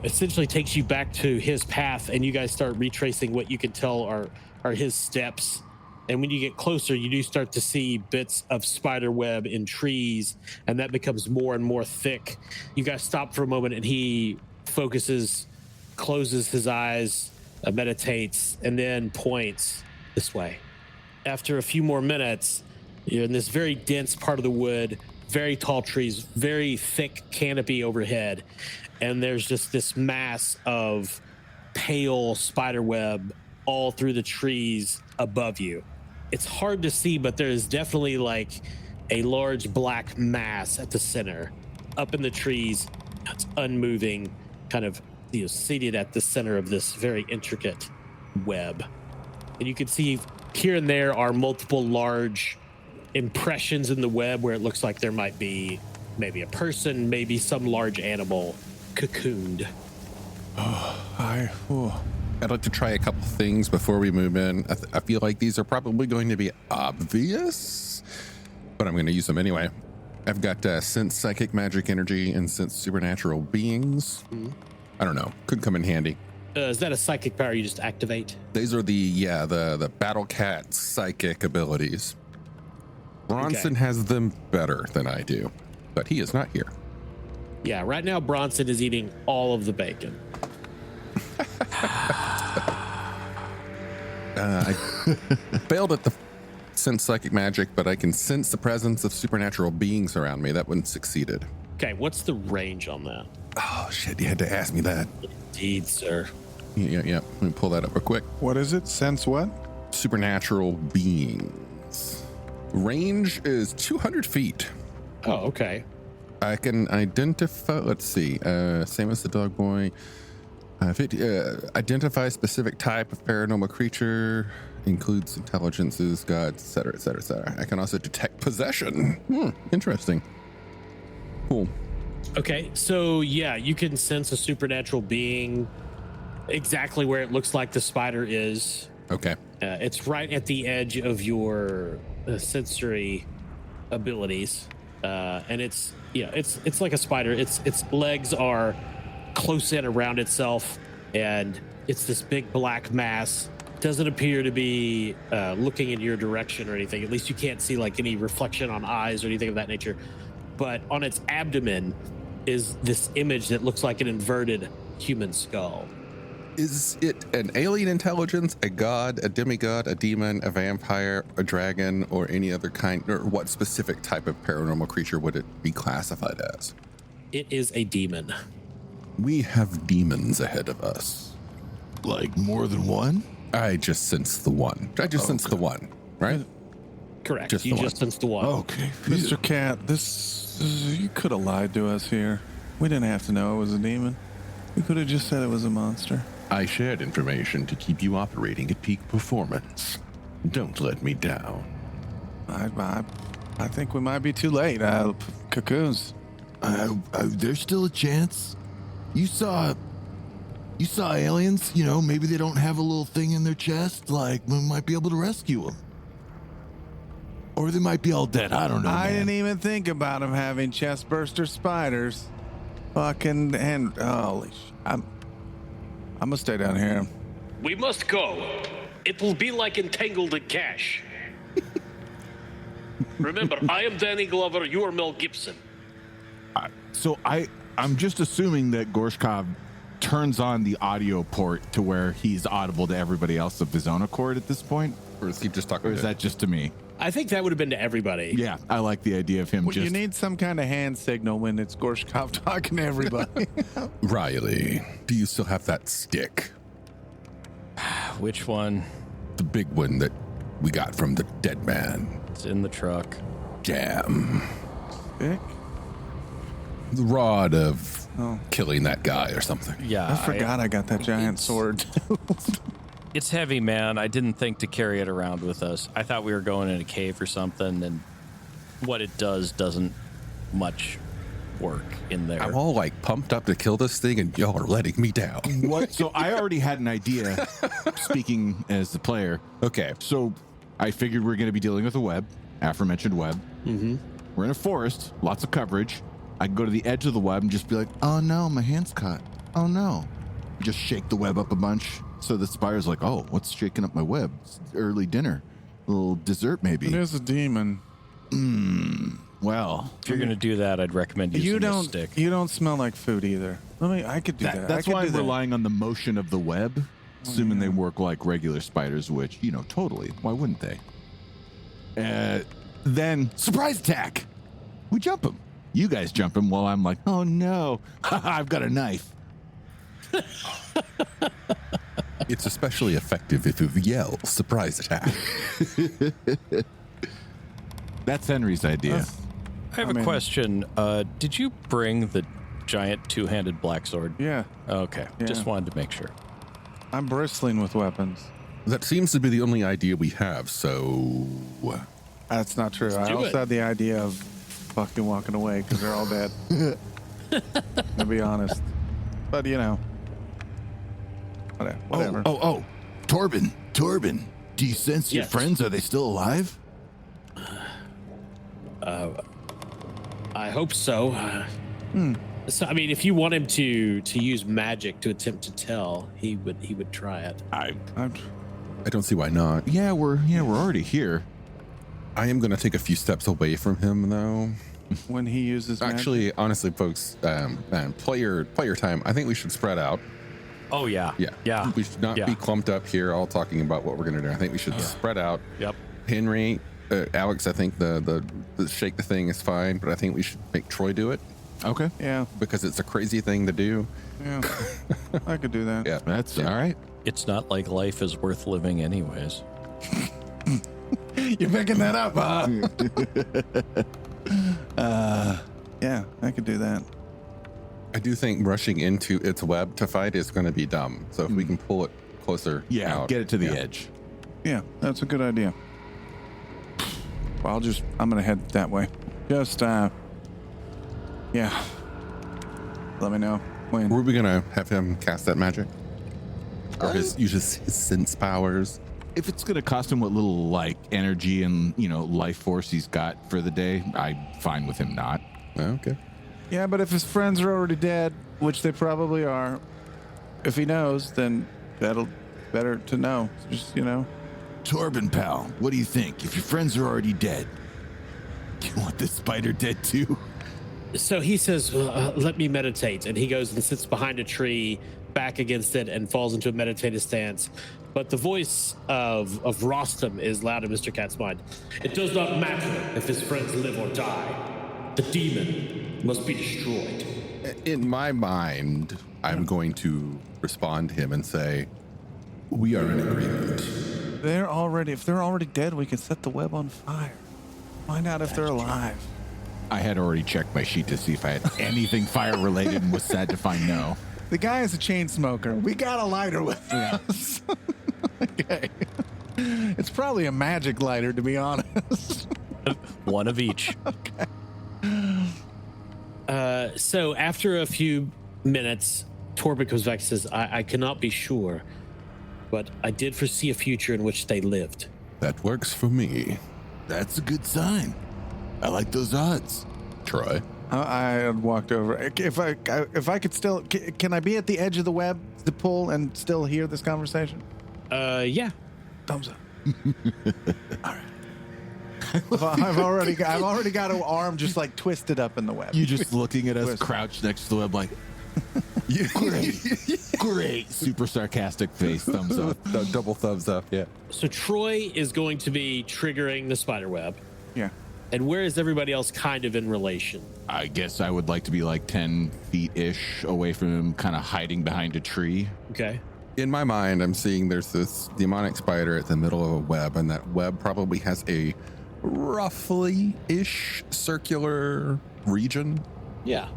essentially takes you back to his path, and you guys start retracing what you can tell are his steps. And when you get closer, you do start to see bits of spider web in trees, and that becomes more and more thick. You guys stop for a moment, and he focuses, closes his eyes, meditates, and then points this way. After a few more minutes, you're in this very dense part of the wood, very tall trees, very thick canopy overhead, and there's just this mass of pale spider web all through the trees above you. It's hard to see, but there is definitely like a large black mass at the center, up in the trees. It's unmoving, kind of seated at the center of this very intricate web. And you can see here and there are multiple large impressions in the web where it looks like there might be maybe a person, maybe some large animal cocooned. I'd like to try a couple things before we move in. I feel like these are probably going to be obvious, but I'm going to use them anyway. I've got sense psychic magic energy and sense supernatural beings. I don't know. Could come in handy. Is that a psychic power you just activate? These are the Battle Cat psychic abilities. Bronson has them better than I do, but he is not here. Yeah, right now Bronson is eating all of the bacon. I failed at the sense psychic magic, but I can sense the presence of supernatural beings around me. That one succeeded. Okay, what's the range on that? Oh, shit. You had to ask me that. Indeed, sir. Yeah. Let me pull that up real quick. What is it? Sense what? Supernatural beings. Range is 200 feet. Oh, okay. I can identify, let's see, same as the dog boy. Identify specific type of paranormal creature, includes intelligences, gods, etc., etc., etc. I can also detect possession. Interesting. Cool. Okay, so yeah, you can sense a supernatural being exactly where it looks like the spider is. Okay. It's right at the edge of your sensory abilities, and it's like a spider. Its legs are close in around itself, and it's this big black mass. Doesn't appear to be looking in your direction or anything. At least you can't see like any reflection on eyes or anything of that nature. But on its abdomen is this image that looks like an inverted human skull. Is it an alien intelligence, a god, a demigod, a demon, a vampire, a dragon, or any other kind? Or what specific type of paranormal creature would it be classified as? It is a demon. We have demons ahead of us. Like more than one? I just sensed the one. I just sensed the one, right? Correct. Just You the just sensed the one. Okay. Mr. Cat, you could have lied to us here. We didn't have to know it was a demon. You could have just said it was a monster. I shared information to keep you operating at peak performance. Don't let me down. I think we might be too late. Cocoons. There's still a chance. You saw aliens, maybe they don't have a little thing in their chest, like we might be able to rescue them. Or they might be all dead. I don't know. I man. didn't even think about them having chest burster spiders. Fucking holy I'm gonna stay down here. We must go. It will be like entangled in cash. Remember, I am Danny Glover. You are Mel Gibson. So I'm just assuming that Gorshkov turns on the audio port to where he's audible to everybody else of his own accord at this point? Or is he just talking? Or is that just to me? I think that would have been to everybody. Yeah, I like the idea of him Well, just... you need some kind of hand signal when it's Gorshkov talking to everybody. Riley, do you still have that stick? Which one? The big one that we got from the dead man. It's in the truck. Damn. Stick? rod of Oh, killing that guy or something. Yeah, I forgot I got that giant sword. It's heavy, man. I didn't think to carry it around with us. I thought we were going in a cave or something, and what it does doesn't much work in there. I'm all like pumped up to kill this thing, and y'all are letting me down. What? So I already had an idea, speaking as the player. Okay. So I figured we are going to be dealing with a web, aforementioned web. Mm-hmm. We're in a forest, lots of coverage. I can go to the edge of the web and just be like, oh no, my hand's caught. Oh no. Just shake the web up a bunch. So the spider's like, oh, what's shaking up my web? It's early dinner. A little dessert, maybe. It is a demon. Well, If you're going to do that, I'd recommend using You a don't. stick. You don't smell like food either. I could do that. that's I could why do I'm that. relying on the motion of the web, assuming they work like regular spiders, which, totally. Why wouldn't they? Then, surprise attack. We jump him. You guys jump him while I'm like, oh no, I've got a knife. It's especially effective if you yell surprise attack. That's Henry's idea. I have a question. Did you bring the giant two-handed black sword? Yeah, Okay, Yeah. just wanted to make sure. I'm bristling with weapons. That seems to be the only idea we have, so That's not true. I do also it. had the idea of fucking walking away because they're all dead. To be honest, but whatever. Oh, Torben, do you sense your Yes. friends? Are they still alive? I hope so. So, I mean, if you want him to use magic to attempt to tell, he would try it. I'm, I don't see why not. Yeah, we're already here. I am going to take a few steps away from him, though. when he uses magic. Actually, honestly, folks, player time. I think we should spread out. Oh, yeah. Yeah. We should not Yeah. be clumped up here all talking about what we're going to do. I think we should spread out. Yep. Henry, Alex, I think the shake the thing is fine, but I think we should make Troy do it Okay. Yeah, because it's a crazy thing to do. yeah. I could do that. Yeah. That's all right. It's not like life is worth living anyways. You're picking that up, huh? Yeah, I could do that. I do think rushing into its web to fight is going to be dumb. So if we can pull it closer, Yeah, out, get it to the yeah. edge. Yeah, that's a good idea. Well, I'm gonna head that way. Just, yeah. Let me know when. Were we going to have him cast that magic? Or use his sense powers? If it's going to cost him what little like energy and life force he's got for the day, I'm fine with him not. Okay. Yeah, but if his friends are already dead, which they probably are, if he knows, then that'll better to know. Just Torben, pal, what do you think? If your friends are already dead, you want this spider dead too? So he says, let me meditate. And he goes and sits behind a tree, back against it, and falls into a meditative stance. But the voice of Rostam is loud in Mr. Cat's mind. It does not matter if his friends live or die. The demon must be destroyed. In my mind, I'm going to respond to him and say, we are in agreement. if they're already dead, we can set the web on fire. Find out if they're alive. I had already checked my sheet to see if I had anything fire related and was sad to find no. The guy is a chain smoker. We got a lighter with us. Okay. It's probably a magic lighter, to be honest. One of each. So after a few minutes, Torben comes back and says, I cannot be sure, but I did foresee a future in which they lived. That works for me. That's a good sign. I like those odds. Troy. I walked over. If I could still, can I be at the edge of the web, the pull, and still hear this conversation? Yeah. Thumbs up. All right. I've already got an arm just like twisted up in the web. You just looking at us Twist. crouched next to the web like, great. Super sarcastic face, thumbs up. Double thumbs up, yeah. So Troy is going to be triggering the spider web. Yeah. And where is everybody else kind of in relation? I guess I would like to be like 10 feet-ish away from him, kind of hiding behind a tree. Okay. In my mind, I'm seeing there's this demonic spider at the middle of a web, and that web probably has a roughly-ish circular region. Yeah.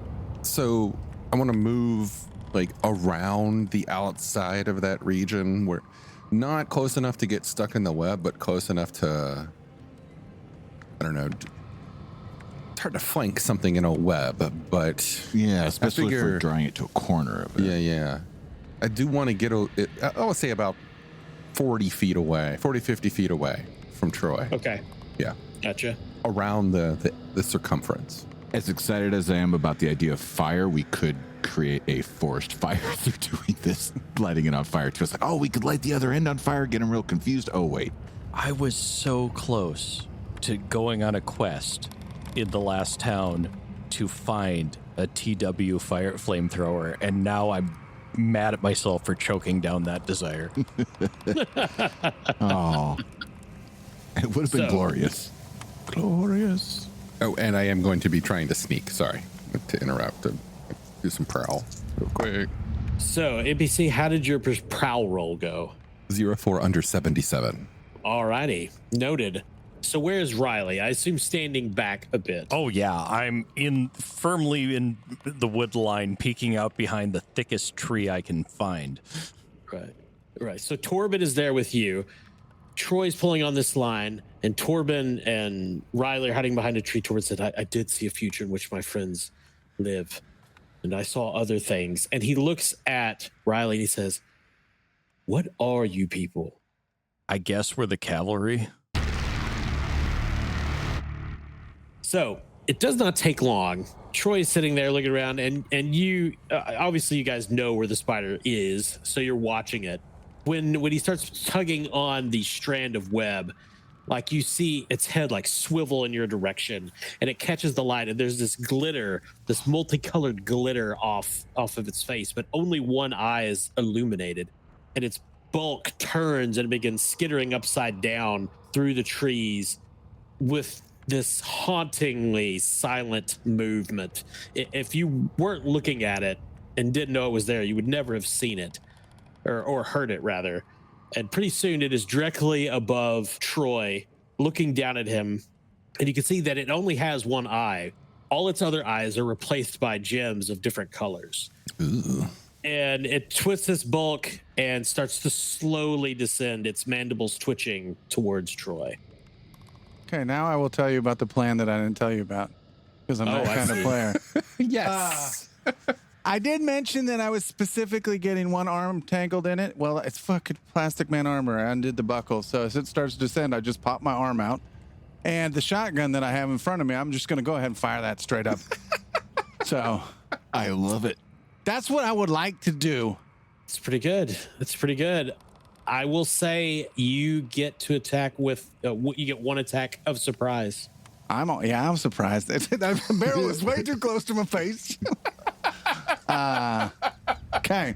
So I want to move like around the outside of that region, where not close enough to get stuck in the web, but close enough to, I don't know, it's hard to flank something in a web, but Yeah, especially if figure- we're drawing it to a corner of it. yeah. I do want to get, I would say about 40, 50 feet away from Troy, Okay. Yeah. Gotcha. around the circumference. As excited as I am about the idea of fire, we could create a forced fire through doing this, lighting it on fire too. It's like, oh, we could light the other end on fire, get them real confused. Oh, wait. I was so close to going on a quest in the last town to find a TW fire flamethrower, and now I'm mad at myself for choking down that desire. Oh. It would have been So- glorious. Glorious. Oh, and I am going to be trying to sneak. Sorry to interrupt. To do some prowl real quick. So, NPC, how did your prowl roll go? 04 under 77. Alrighty. Noted. So, where is Riley? I assume standing back a bit. Oh yeah, I'm firmly in the wood line, peeking out behind the thickest tree I can find. Right. So, Torben is there with you. Troy's pulling on this line, and Torben and Riley are hiding behind a tree. Torben said, I did see a future in which my friends live, and I saw other things. And he looks at Riley and he says, what are you people? I guess we're the cavalry. So it does not take long. Troy is sitting there looking around, and you obviously you guys know where the spider is, so you're watching it. When he starts tugging on the strand of web, like you see its head like swivel in your direction, and it catches the light, and there's this glitter, this multicolored glitter off of its face, but only one eye is illuminated, and its bulk turns and begins skittering upside down through the trees with this hauntingly silent movement. If you weren't looking at it and didn't know it was there, you would never have seen it, or heard it rather. And pretty soon it is directly above Troy, looking down at him, and you can see that it only has one eye. All its other eyes are replaced by gems of different colors. Ooh. And it twists its bulk and starts to slowly descend, its mandibles twitching towards Troy. Okay, now I will tell you about the plan that I didn't tell you about, because I'm Oh, that I kind of see. player. Yes. I did mention that I was specifically getting one arm tangled in it. Well, it's fucking Plastic Man armor. I undid the buckle. So as it starts to descend, I just pop my arm out. And the shotgun that I have in front of me, I'm just going to go ahead and fire that straight up. So I love it. that's what I would like to do. It's pretty good. It's pretty good. I will say you get to attack with, you get one attack of surprise. I'm surprised. That barrel is way too close to my face. Okay.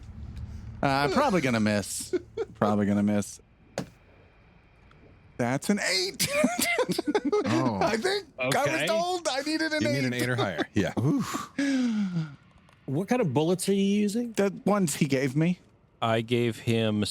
I'm probably going to miss. That's an 8. Oh. I think I was Okay. told I needed an You 8. need an 8 or higher. Yeah. What kind of bullets are you using? The ones he gave me. I gave him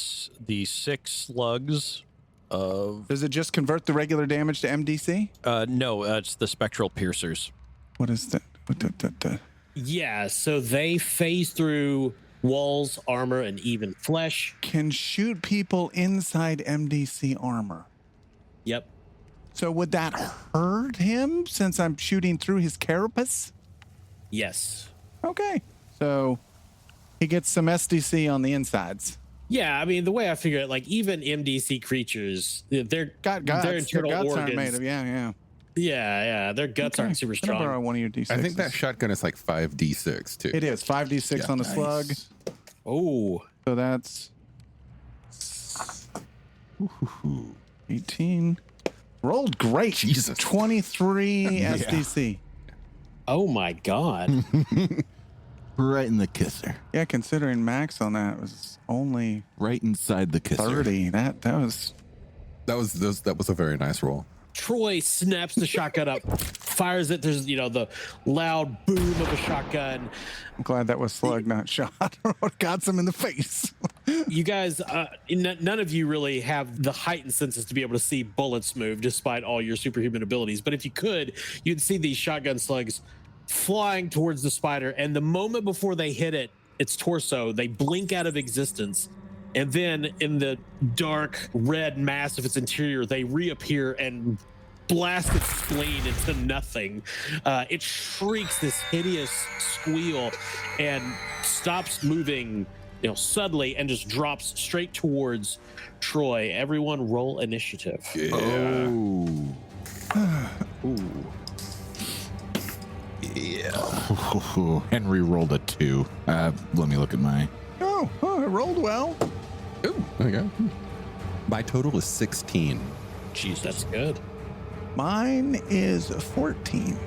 the 6 slugs of Does it just convert the regular damage to MDC? no, it's the spectral piercers. What is that? Yeah, so they phase through walls, armor, and even flesh. Can shoot people inside MDC armor. Yep. So would that hurt him since I'm shooting through his carapace? Yes. Okay. So he gets some SDC on the insides. Yeah, I mean, the way I figure it, like even MDC creatures, they're Got guts. their Their internal guts organs. aren't made of. Yeah. Yeah, their guts aren't super Can I borrow strong. one of your D6s? I think that shotgun is like 5d6 too. It is 5d6 Yeah. on the slug. Oh, So that's 18. Rolled great. Jesus. 23 SDC. oh my God. Right in the kisser. Yeah, considering max on that was only Right inside the kisser. 30. That was That was a very nice roll. Troy snaps the shotgun up, fires it. There's, the loud boom of a shotgun. I'm glad that was slug, not shot, or it got some in the face. You guys, none of you really have the heightened senses to be able to see bullets move despite all your superhuman abilities. But if you could, you'd see these shotgun slugs flying towards the spider, and the moment before they hit its torso, they blink out of existence. And then in the dark red mass of its interior, they reappear and blast its spleen into nothing. It shrieks this hideous squeal and stops moving, suddenly, and just drops straight towards Troy. Everyone roll initiative. Yeah. Ooh. Yeah. Henry rolled a 2. Let me look at my. Oh, it rolled well. Ooh, there you go. My total is 16. Jeez, that's good. Mine is 14.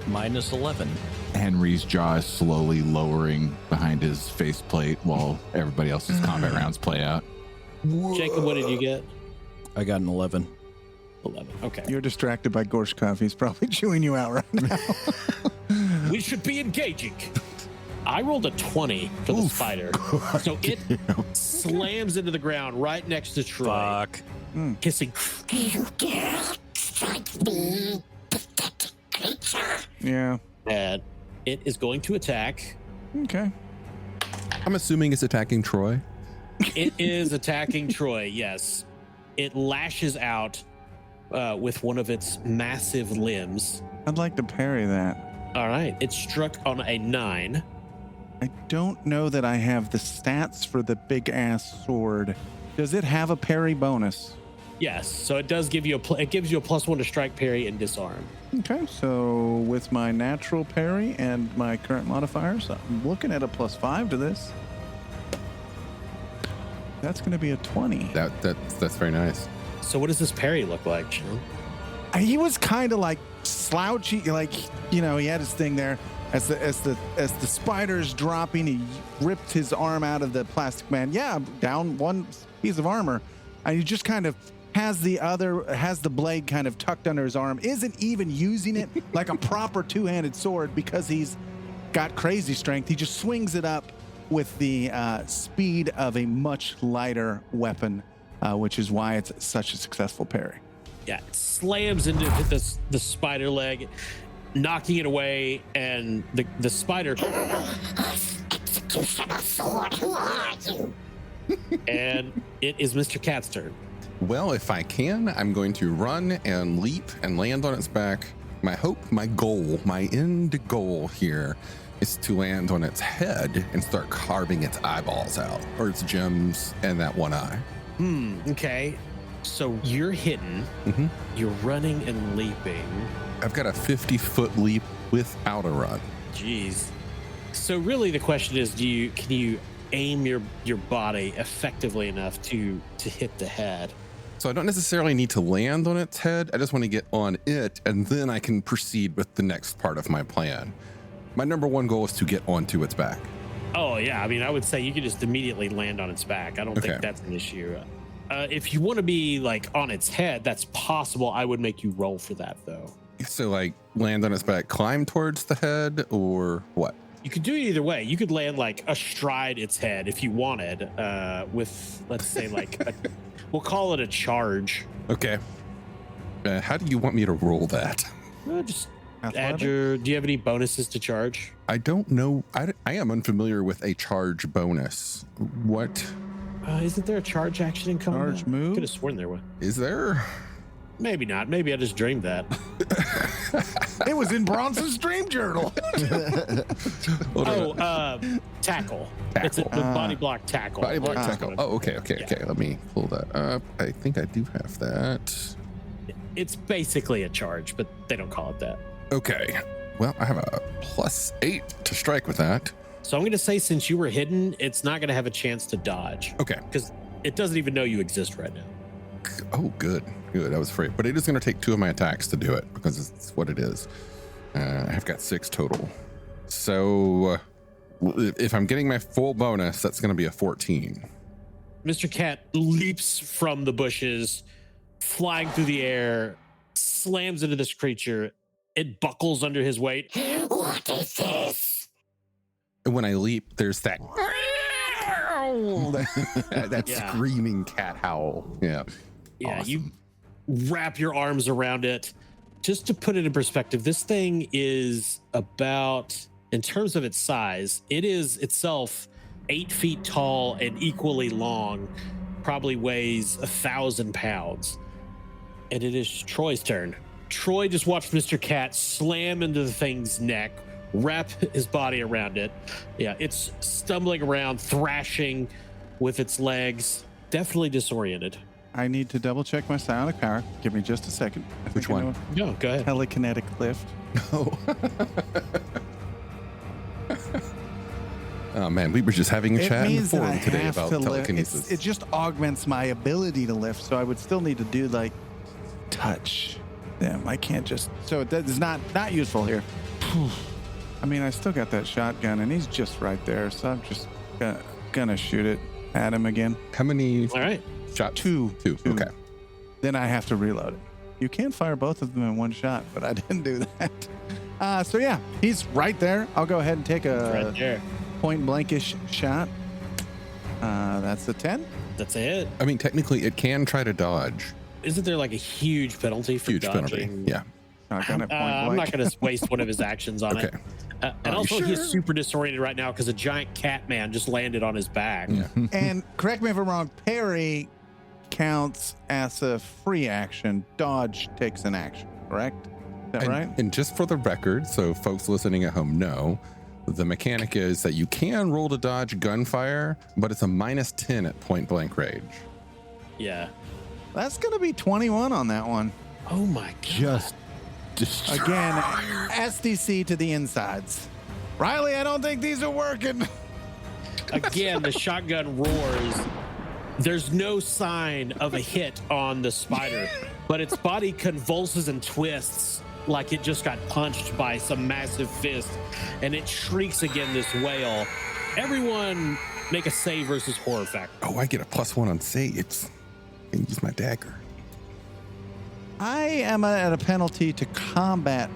Minus 11. Henry's jaw is slowly lowering behind his faceplate while everybody else's combat rounds play out. Jacob, what did you get? I got an 11. 11. Okay. You're distracted by Gorshkov. He's probably chewing you out right now. We should be engaging. I rolled a 20 for the spider. So it slams into the ground right next to Troy. Fuck. Hissing. Yeah. And it is going to attack. Okay. I'm assuming it's attacking Troy. It is attacking Troy, yes. It lashes out with one of its massive limbs. I'd like to parry that. All right. It struck on a 9. I don't know that I have the stats for the big ass sword. Does it have a parry bonus? Yes. So it does give you it gives you a +1 to strike, parry, and disarm. Okay, so with my natural parry and my current modifiers, I'm looking at a +5 to this. That's going to be a 20. That's very nice. So what does this parry look like, Sean? He was kind of like slouchy, like he had his thing there. As the spider's dropping, he ripped his arm out of the plastic man. Yeah, down one piece of armor, and he just kind of has the blade kind of tucked under his arm. Isn't even using it like a proper two-handed sword because he's got crazy strength. He just swings it up with the speed of a much lighter weapon, which is why it's such a successful parry. Yeah, it slams into the spider leg, knocking it away, and the spider. Executioner sword, who are you? And it is Mr. Cat's turn. Well, if I can, I'm going to run and leap and land on its back. My hope, my goal, my end goal here is to land on its head and start carving its eyeballs out, or its gems and that one eye. Okay. So you're hidden. Mhm. You're running and leaping. I've got a 50-foot leap without a run. Jeez. So really the question is, can you aim your body effectively enough to hit the head? So I don't necessarily need to land on its head. I just want to get on it, and then I can proceed with the next part of my plan. My number one goal is to get onto its back. Oh yeah, I mean, I would say you could just immediately land on its back. I don't Okay. think that's an issue. If you want to be like on its head, that's possible. I would make you roll for that though. So like land on its back, climb towards the head, or what? You could do it either way. You could land like astride its head if you wanted, with let's say like we'll call it a charge. Okay. How do you want me to roll that? Just Athletics? do you have any bonuses to charge? I don't know. I am unfamiliar with a charge bonus. What Isn't there a charge action in combat? Charge move? Could have sworn there was. is there? Maybe not. Maybe I just dreamed that. It was in Bronson's dream journal. Tackle. It's a body block tackle. Body block Ah. tackle. Oh, okay. Let me pull that up. I think I do have that. It's basically a charge, but they don't call it that. Okay. Well, I have a +8 to strike with that. So I'm going to say, since you were hidden, it's not going to have a chance to dodge Okay. because it doesn't even know you exist right now. Oh, good. I was afraid, but it is going to take 2 of my attacks to do it because it's what it is. I've got 6 total. So if I'm getting my full bonus, that's going to be a 14. Mr. Cat leaps from the bushes, flying through the air, slams into this creature. It buckles under his weight. What is this? And when I leap, there's that that Yeah. screaming cat howl. Yeah. Yeah, Awesome. you wrap your arms around it, just to put it in perspective, this thing is about, in terms of its size, it is itself 8 feet tall and equally long, probably weighs 1,000 pounds. And it is Troy's turn. Troy just watched Mr. Cat slam into the thing's neck, wrap his body around it. Yeah, it's stumbling around, thrashing with its legs, definitely disoriented. I need to double check my psionic power. Give me just a second. Which one? No, go ahead. Telekinetic lift. Oh. Oh man, we were just having a It chat in the means that I forum today have about to lift. telekinesis. It just augments my ability to lift, so I would still need to do like touch them. I can't just. So that is not useful here. I mean, I still got that shotgun, and he's just right there, so I'm just gonna shoot it at him again. How many All right. shots? Two. Okay. Then I have to reload it. You can fire both of them in one shot, but I didn't do that. So yeah, he's right there. I'll go ahead and take a Right there. point blankish shot. That's a 10. That's it. I mean, technically, it can try to dodge. Isn't there like a huge penalty for Huge penalty. dodging? Yeah. Shotgun at point I'm blank. not going to waste one of his actions on Okay. it. And Are you also, sure? he's super disoriented right now because a giant cat man just landed on his back. Yeah. And correct me if I'm wrong, parry counts as a free action. Dodge takes an action, correct? Is that And, right? and just for the record, so folks listening at home know, the mechanic is that you can roll to dodge gunfire, but it's a -10 at point blank range. Yeah. That's going to be 21 on that one. Oh my god. Just Again, SDC to the insides. Riley, I don't think these are working. Again, the shotgun roars. There's no sign of a hit on the spider, but its body convulses and twists like it just got punched by some massive fist, and it shrieks again, this wail. Everyone make a save versus horror factor. Oh, I get a +1 on saves. I can use my dagger. I am at a penalty to combat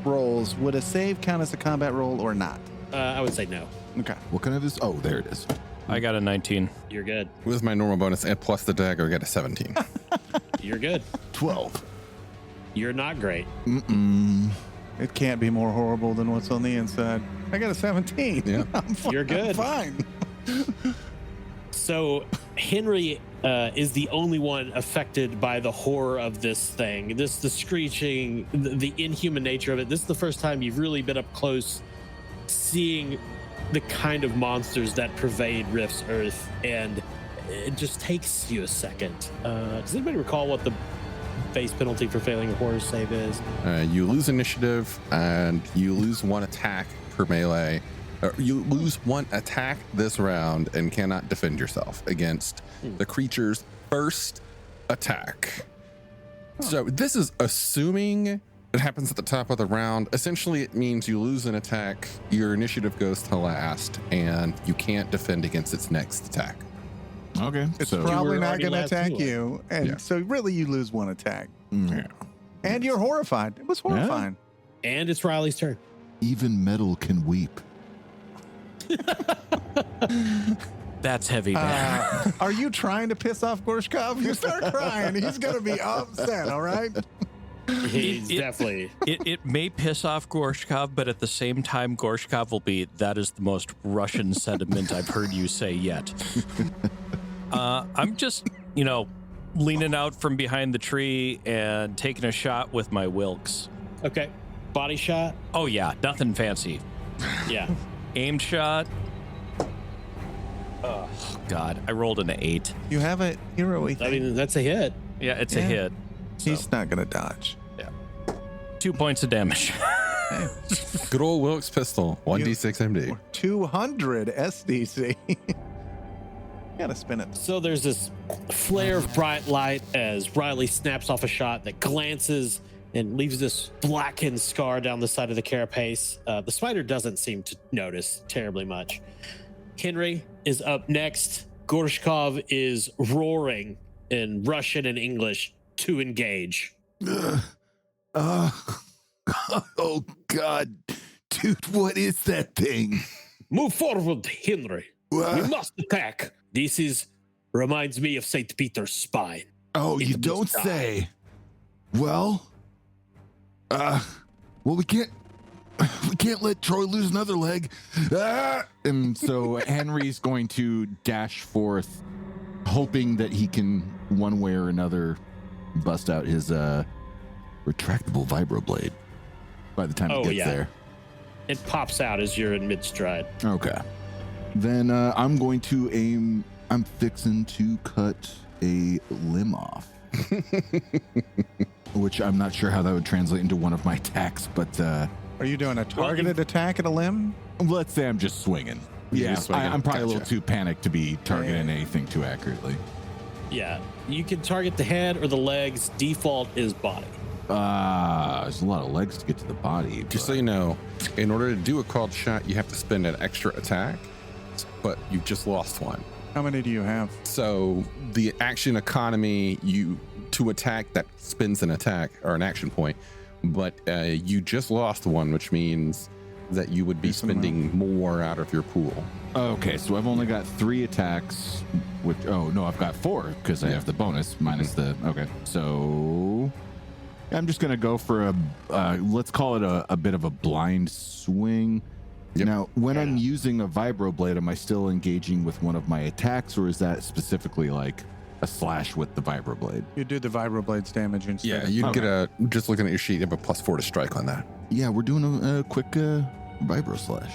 rolls. Would a save count as a combat roll or not? I would say no. Okay. what kind of this? Oh, there it is. I got a 19. You're good. With my normal bonus and plus the dagger, I get a 17. You're good. 12. You're not great. It can't be more horrible than what's on the inside. I got a 17. Yeah. I'm fine. You're good. I'm fine. So Henry is the only one affected by the horror of this thing. The screeching, the inhuman nature of it. This is the first time you've really been up close seeing the kind of monsters that pervade Rift's Earth, and it just takes you a second. Does anybody recall what the base penalty for failing a horror save is? You lose initiative and you lose 1 attack per melee. You lose 1 attack this round and cannot defend yourself against the creature's first attack. So this is assuming it happens at the top of the round. Essentially, it means you lose an attack, your initiative goes to last, and you can't defend against its next attack. Okay. It's so probably were not already going to last attack anyway. you. And Yeah. so really you lose 1 attack. Yeah. And you're horrified. It was horrifying. And it's Riley's turn. Even metal can weep. That's heavy, man. Are you trying to piss off Gorshkov? You start crying. He's going to be upset, all right? He's It- definitely. It may piss off Gorshkov, but at the same time, Gorshkov will be, that is the most Russian sentiment I've heard you say yet. I'm just, leaning out from behind the tree and taking a shot with my Wilkes. Okay. Body shot. Oh, yeah, nothing fancy. Yeah. Aimed shot. Oh, God, I rolled an 8. You have a hero. I mean, that's a hit. Yeah, it's a Yeah. hit. He's not going to dodge. 2 points of damage. Good old Wilkes pistol, 1d6 MD. 200 SDC. Got to spin it. So there's this flare of bright light as Riley snaps off a shot that glances and leaves this blackened scar down the side of the carapace. The spider doesn't seem to notice terribly much. Henry is up next. Gorshkov is roaring in Russian and English to engage. Oh, God. Dude, what is that thing? Move forward, Henry. We What? must attack. This reminds me of St. Peter's spine. Oh, in you the don't sky. say. Well, Well, we can't let Troy lose another leg. And so Henry's going to dash forth, hoping that he can, one way or another, bust out his retractable vibroblade by the time he gets there. It pops out as you're in mid-stride. Okay. Then I'm going to aim. I'm fixing to cut a limb off. Which I'm not sure how that would translate into one of my attacks, but... Are you doing a targeted attack at a limb? let's say I'm just swinging. Yeah, just swinging. I'm probably a little Gotcha. too panicked to be targeting anything too accurately. Yeah, you can target the head or the legs. Default is body. There's a lot of legs to get to the body. Just so you know, in order to do a called shot, you have to spend an extra attack, but you've just lost one. How many do you have? So the action economy, you to attack, that spends an attack or an action point, but you just lost one, which means that you would be spending more out of your pool. Okay, so I've only got 3 attacks, which, oh no, I've got 4 because I have the bonus minus the, okay. So I'm just going to go for a, let's call it a bit of a blind swing. Yep. Now, when I'm using a vibroblade, am I still engaging with one of my attacks, or is that specifically like a slash with the vibroblade? You do the vibroblade's damage instead. Yeah, you'd get a, just looking at your sheet, you have a +4 to strike on that. Yeah, we're doing a quick vibro slash.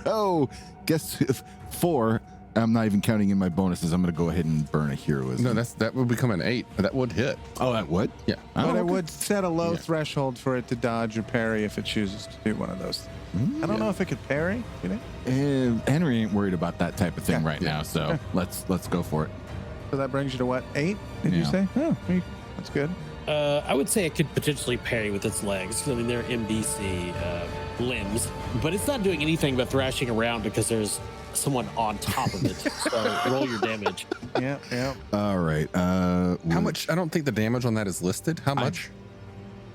Oh, guess 4. I'm not even counting in my bonuses. I'm going to go ahead and burn a heroism. No, that would become an 8. That would hit. Oh, that would? Yeah. But it would set a low threshold for it to dodge or parry if it chooses to do one of those. I don't know if it could parry. You know? Henry ain't worried about that type of thing right Yeah. now, so let's go for it. So that brings you to what? 8? Did you Yeah. say? Oh, that's good. I would say it could potentially parry with its legs. I mean, they're MDC limbs, but it's not doing anything but thrashing around because there's someone on top of it. So roll your damage. Yeah. All right. How much? I don't think the damage on that is listed. How much?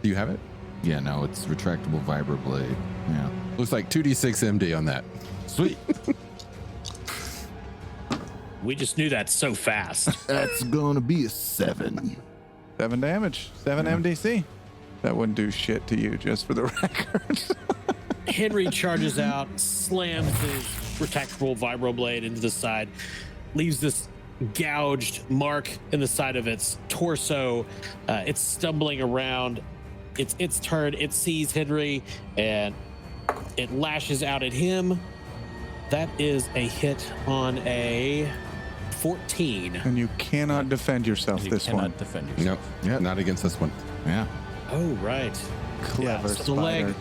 Do you have it? Yeah, no, it's retractable vibroblade. Yeah. Looks like 2d6 MD on that. Sweet. We just knew that so fast. That's going to be a 7. 7 damage. 7 MDC. That wouldn't do shit to you, just for the record. Henry charges out, slams his retractable vibroblade into the side, leaves this gouged mark in the side of its torso. It's stumbling around. It's its turn. It sees Henry and it lashes out at him. That is a hit on a 14. And you cannot defend yourself You this cannot one. defend yourself. Nope. Not against this one. Yeah. Oh, right. Clever Yeah, so the spider. leg.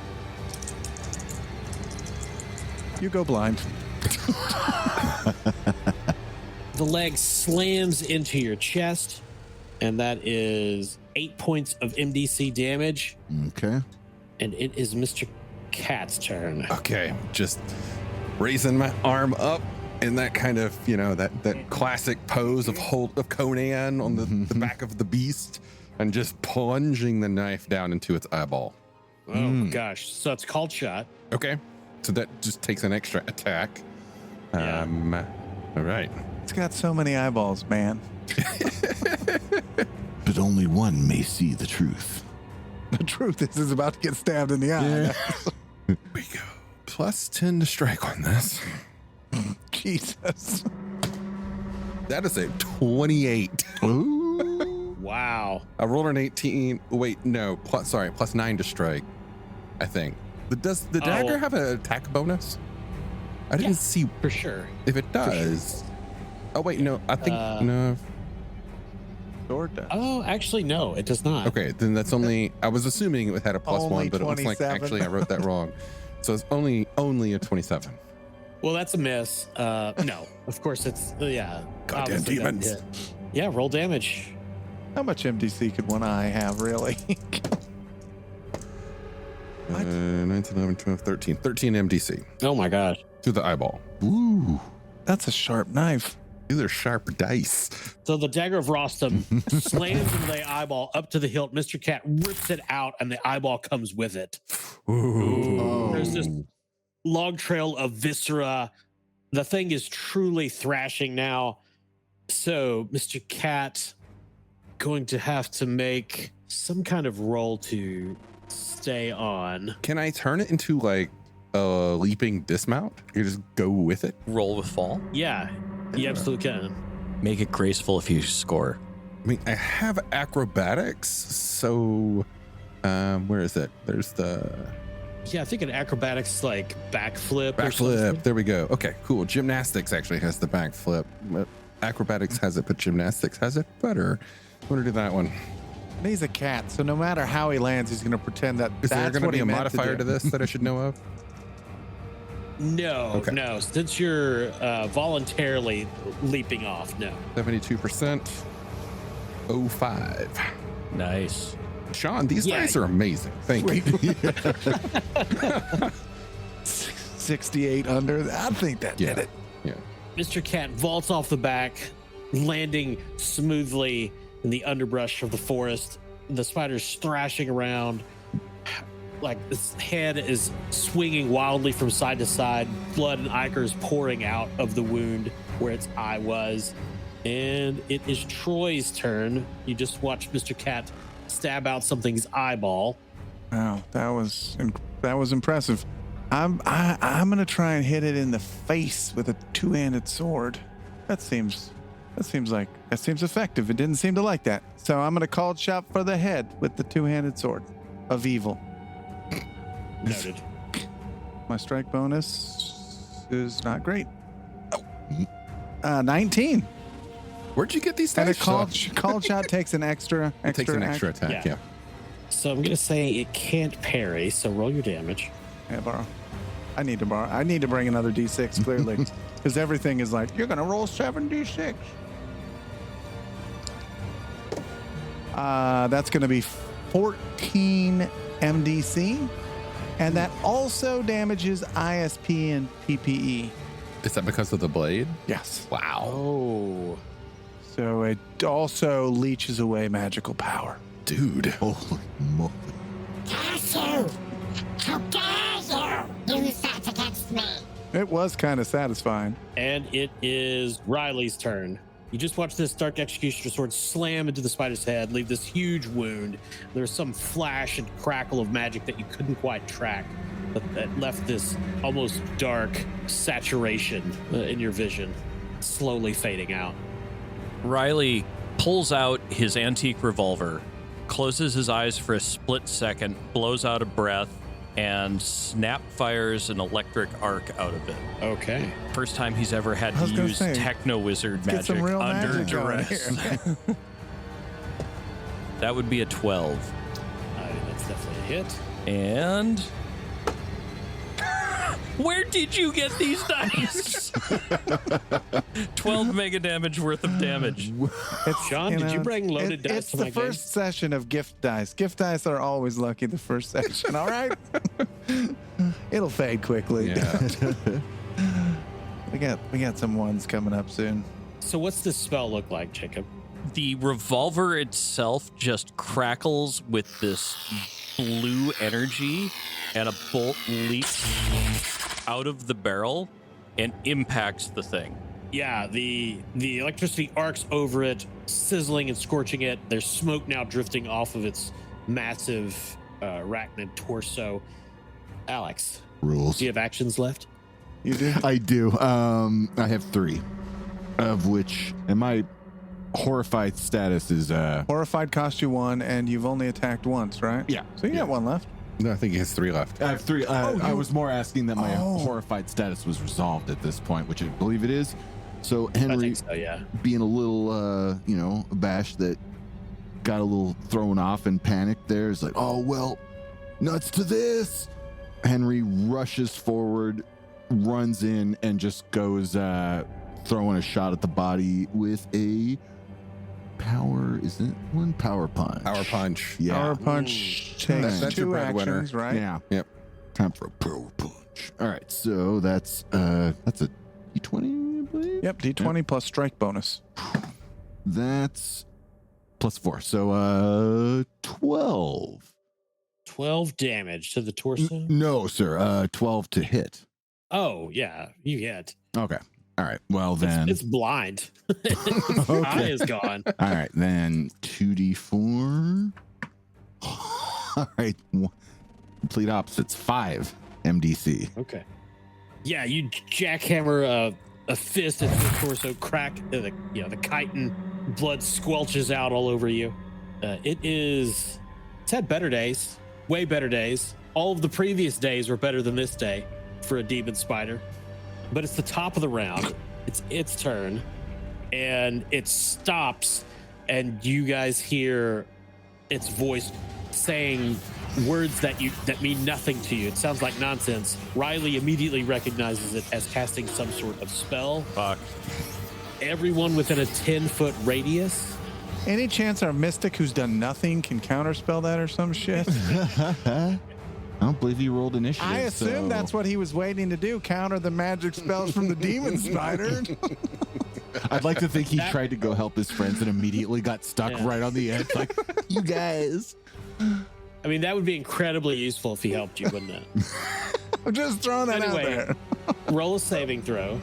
You go blind. The leg slams into your chest, and that is 8 points of MDC damage. Okay. And it is Mr. Cat's turn. Okay, just raising my arm up in that kind of, that classic pose of Conan on the back of the beast, and just plunging the knife down into its eyeball. Oh, gosh. So it's called shot. Okay, so that just takes an extra attack. Yeah. All right. It's got so many eyeballs, man. But only one may see the truth. The truth is, it's about to get stabbed in the eye. Here we go. +10 to strike on this. Jesus. That is a 28. Ooh. Wow. I rolled an 18. Wait, no. +9 to strike, I think. Does the dagger have an attack bonus? I didn't see For sure. if it does. Oh, wait, no. I think, no. Sword does. Oh, actually, no, it does not. Okay, then that's only, I was assuming it had a +1, Only but it looks like 27. actually I wrote that wrong. So it's only a 27. Well, that's a miss. No, of course it's, Goddamn obviously that demons. hit. Yeah, roll damage. How much MDC could one eye have, really? 9, 10, 11, 12, 13. 13 MDC Oh, my gosh. to the eyeball. Ooh. That's a sharp knife. These are sharp dice. So the dagger of Rostam slams into the eyeball up to the hilt. Mr. Cat rips it out, and the eyeball comes with it. Ooh. There's this long trail of viscera. The thing is truly thrashing now. So Mr. Cat going to have to make some kind of roll to stay on. Can I turn it into like a leaping dismount? You just go with it? Roll with fall. Yeah, you absolutely can. Make it graceful if you score. I mean, I have acrobatics, so where is it? There's the Yeah, I think an acrobatics like backflip. Or something. backflip. There we go. Okay, cool. Gymnastics actually has the backflip. But acrobatics has it, but gymnastics has it better. I'm gonna do that one. And he's a cat, so no matter how he lands, he's going to pretend that Is there that's going to what be he a meant modifier to do. this that I should know of? No, Okay. no. Since you're voluntarily leaping off, no. 72%. 05. Nice. Sean, these Yeah. dice are amazing. Thank you. 68 under. I think that Yeah. did it. Yeah. Mr. Cat vaults off the back, landing smoothly in the underbrush of the forest. The spider's thrashing around. Like its head is swinging wildly from side to side. Blood and ichor is pouring out of the wound where its eye was. And it is Troy's turn. You just watched Mr. Cat stab out something's eyeball. Wow, that was impressive. I'm gonna try and hit it in the face with a two-handed sword. That seems effective. It didn't seem to like that, so I'm gonna call shot for the head with the two-handed sword of evil. Noted. My strike bonus is not great. 19. Where'd you get these And a dice? called shot takes an extra. It takes an extra attack. Yeah. Yeah. So I'm going to say it can't parry, so roll your damage. Yeah, borrow. I need to borrow. I need to bring another D6 clearly, because everything is like you're gonna roll 7d6. That's gonna be 14 MDC, and that also damages ISP and PPE. Is that because of the blade? Yes. Wow. Oh. So it also leeches away magical power. Dude. Holy moly. Curse you! How dare you use that against me? It was kind of satisfying. And it is Riley's turn. You just watched this Dark Executioner sword slam into the spider's head, leave this huge wound. There's some flash and crackle of magic that you couldn't quite track, but that left this almost dark saturation in your vision, slowly fading out. Riley pulls out his antique revolver, closes his eyes for a split second, blows out a breath, and snap fires an electric arc out of it. Okay. First time he's ever had I to was gonna use say, techno wizard Get some magic real under magic going duress. here. That would be a 12. That's definitely a hit. And where did you get these dice? 12 mega damage worth of damage. Sean, did you bring loaded dice It's to the my first session of gift dice. Gift dice are always lucky the first session, all right? It'll fade quickly. Yeah. We got some ones coming up soon. So what's this spell look like, Jacob? The revolver itself just crackles with this blue energy, and a bolt leaps out of the barrel and impacts the thing. Yeah, the electricity arcs over it, sizzling and scorching it. There's smoke now drifting off of its massive arachnid torso. Alex, Rules. do you have actions left? You do? I do. I have 3, of which, and my horrified status is Horrified cost you 1, and you've only attacked once, right? Yeah. So you got 1 left. No, I think he has 3 left. I have 3. I was more asking that my Oh. horrified status was resolved at this point, which I believe it is. So I Henry, think so, yeah. being a little, abashed, that got a little thrown off and panicked there, is like, oh, well, nuts to this. Henry rushes forward, runs in, and just goes throwing a shot at the body with a power, is it one power punch? Power punch. Yeah. Power punch takes That's your 2 breadwinner. actions, right? Yeah. Yep. Time for a power punch. All right, so that's a D20, I believe. Yep, D20 plus strike bonus. That's plus 4. So 12. 12 damage to the torso. No, sir. 12 to hit. Oh, yeah, you hit. Okay. All right. Well then. It's blind. Its eye is gone. All right, then 2d4 All right. Complete opposites. 5 MDC. Okay. Yeah, you jackhammer a fist into the torso, crack. The chitin blood squelches out all over you. It's had better days, way better days. All of the previous days were better than this day for a demon spider. But it's the top of the round. It's its turn, and it stops, and you guys hear its voice saying words that mean nothing to you. It sounds like nonsense. Riley immediately recognizes it as casting some sort of spell. Fuck. Everyone within a 10-foot radius. Any chance our mystic who's done nothing can counterspell that or some shit? I don't believe you rolled initiative. I assume so- that's what he was waiting to do, counter the magic spells from the demon spider. I'd like to think he tried to go help his friends and immediately got stuck Yeah. right on the edge. Like, you guys. I mean, that would be incredibly useful if he helped you, wouldn't it? I'm just throwing that out Anyway. there. Roll a saving throw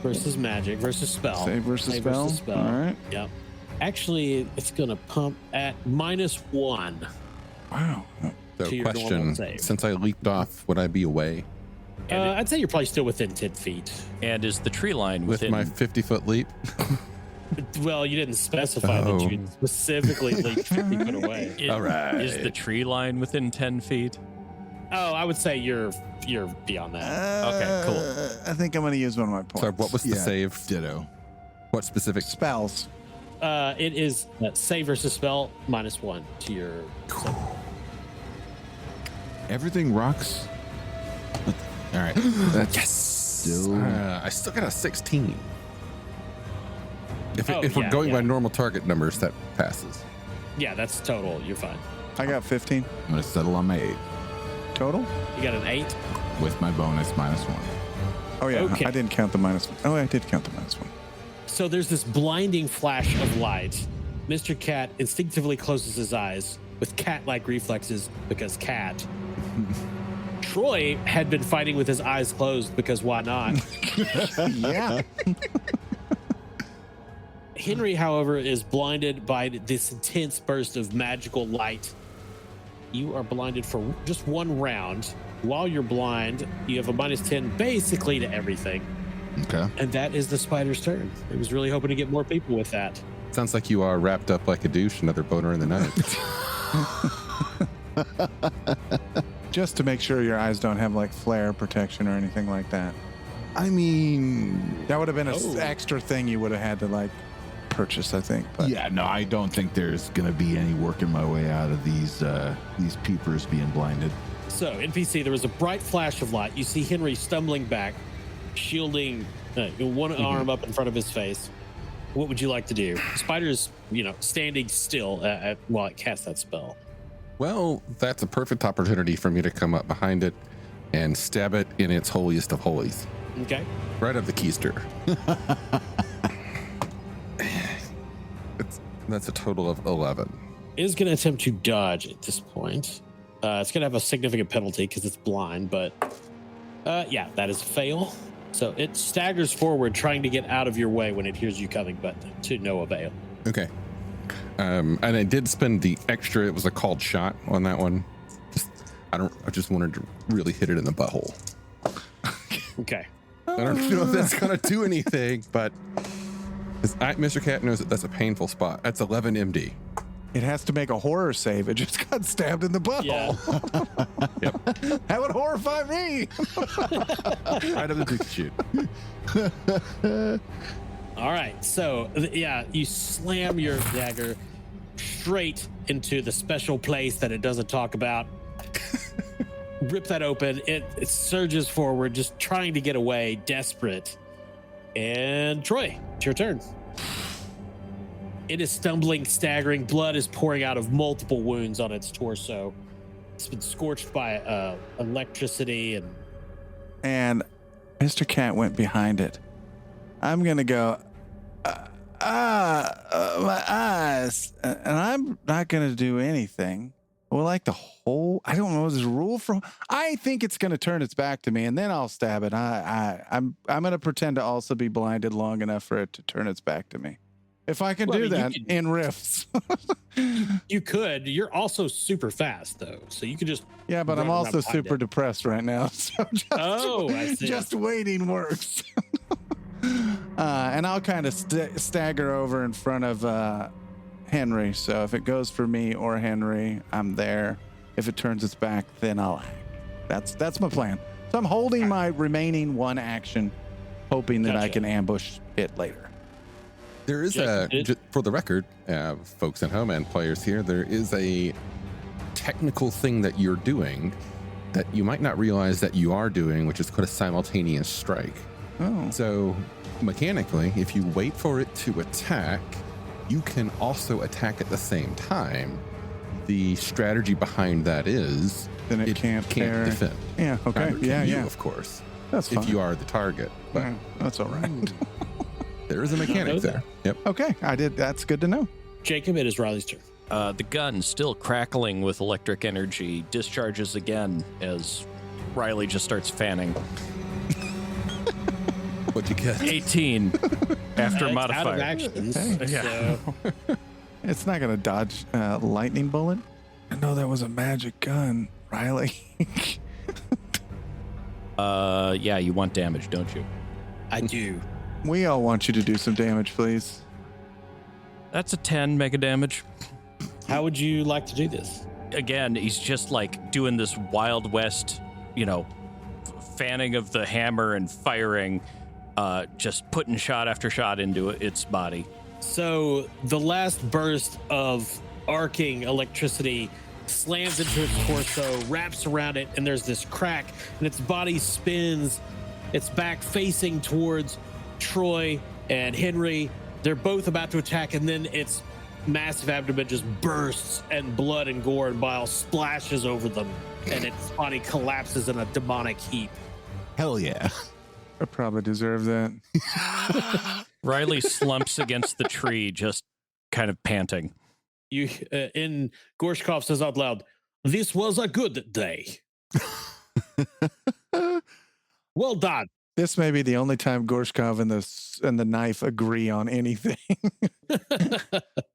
versus magic versus spell. Save versus spell. All right. Yep. Actually, it's going to pump at -1. Wow. So To your normal question, save. since I leaped off, would I be away I'd say you're probably still within 10 feet. And is the tree line with within my 50-foot leap? Well, you didn't specify that you specifically leaped 50 foot away. All right. Is the tree line within 10 feet? Oh, I would say you're beyond that. Okay, cool. I think I'm going to use one of my points. Sorry, what was the save? Ditto. What specific? Spells. It is save versus spell -1 to your. Everything rocks. All right. Yes. Still. I still got a 16. If Oh, we're yeah, going yeah. by normal target numbers, that passes. Yeah, that's total. You're fine. I got 15 I'm going to settle on my 8 total. You got an 8. with my bonus -1. Oh, yeah. Okay. I didn't count the -1. Oh, I did count the -1. So there's this blinding flash of light. Mr. Cat instinctively closes his eyes with cat-like reflexes because cat. Troy had been fighting with his eyes closed because why not? Yeah. Henry, however, is blinded by this intense burst of magical light. You are blinded for just one round. While you're blind, you have a -10 basically to everything. Okay. And that is the spider's turn. I was really hoping to get more people with that. Sounds like you are wrapped up like a douche, another boner in the night. Just to make sure your eyes don't have like flare protection or anything like that. I mean, That would have been an Oh. extra thing you would have had to like purchase, I think. But yeah, no, I don't think there's going to be any working my way out of these peepers being blinded. So, NPC, there was a bright flash of light. You see Henry stumbling back, shielding one arm up in front of his face. What would you like to do? Spider's, standing still while it casts that spell. Well, that's a perfect opportunity for me to come up behind it and stab it in its holiest of holies. Okay. Right up the keister. That's a total of 11. It is going to attempt to dodge at this point. It's going to have a significant penalty because it's blind, but yeah, that is a fail. So it staggers forward, trying to get out of your way when it hears you coming, but to no avail. Okay. And I did spend the extra, it was a called shot on that one. I just wanted to really hit it in the butthole. Okay. I don't know if that's going to do anything, but Mr. Cat knows that that's a painful spot. That's 11 MD. it has to make a horror save. It just got stabbed in the butthole. Yep. That would horrify me. Right up the dick shoot. All right. So, yeah, you slam your dagger straight into the special place that it doesn't talk about. Rip that open. It surges forward, just trying to get away, desperate. And Troy, it's your turn. It is stumbling, staggering. Blood is pouring out of multiple wounds on its torso. It's been scorched by electricity and And Mr. Cat went behind it. I'm going to go, my eyes. And I'm not going to do anything. Well, like the whole, I don't know, is there a rule for, I think it's going to turn its back to me and then I'll stab it. I'm going to pretend to also be blinded long enough for it to turn its back to me. If I can Well, I do mean, you that could- in rifts. You could. You're also super fast though, so you could just. Yeah, but I'm Run also around behind super it. depressed right now. So I see. just waiting works. And I'll kind of stagger over in front of Henry. So if it goes for me or Henry, I'm there. If it turns its back, then I'll act. That's my plan. So I'm holding my remaining one action, hoping that I Gotcha. can ambush it later. There is for the record, folks at home and players here, there is a technical thing that you're doing that you might not realize that you are doing, which is called a simultaneous strike. Oh. So mechanically, if you wait for it to attack, you can also attack at the same time. The strategy behind that is Then it can't tear- defend. Yeah, okay. Neither can Yeah, you, yeah. of course, That's fine. if you are the target. But Yeah, that's all right. there is a mechanic there. Yep. Okay, I did. That's good to know. Jacob, it is Riley's turn. The gun, still crackling with electric energy, discharges again as Riley just starts fanning. What'd you get? 18 after It's modifier. out of actions. Yeah. So It's not going to dodge lightning bullet. I know that was a magic gun, Riley. Yeah, you want damage, don't you? I do. We all want you to do some damage, please. That's a 10 mega damage. How would you like to do this? Again, he's just like doing this Wild West, fanning of the hammer and firing, just putting shot after shot into its body. So the last burst of arcing electricity slams into its torso, wraps around it, and there's this crack, and its body spins, its back facing towards Troy and Henry. They're both about to attack, and then its massive abdomen just bursts, and blood and gore and bile splashes over them, and its body collapses in a demonic heap. Hell yeah. I probably deserve that. Riley slumps against the tree, just kind of panting. You, in Gorshkov says out loud, "This was a good day. Well done." This may be the only time Gorshkov and the knife agree on anything.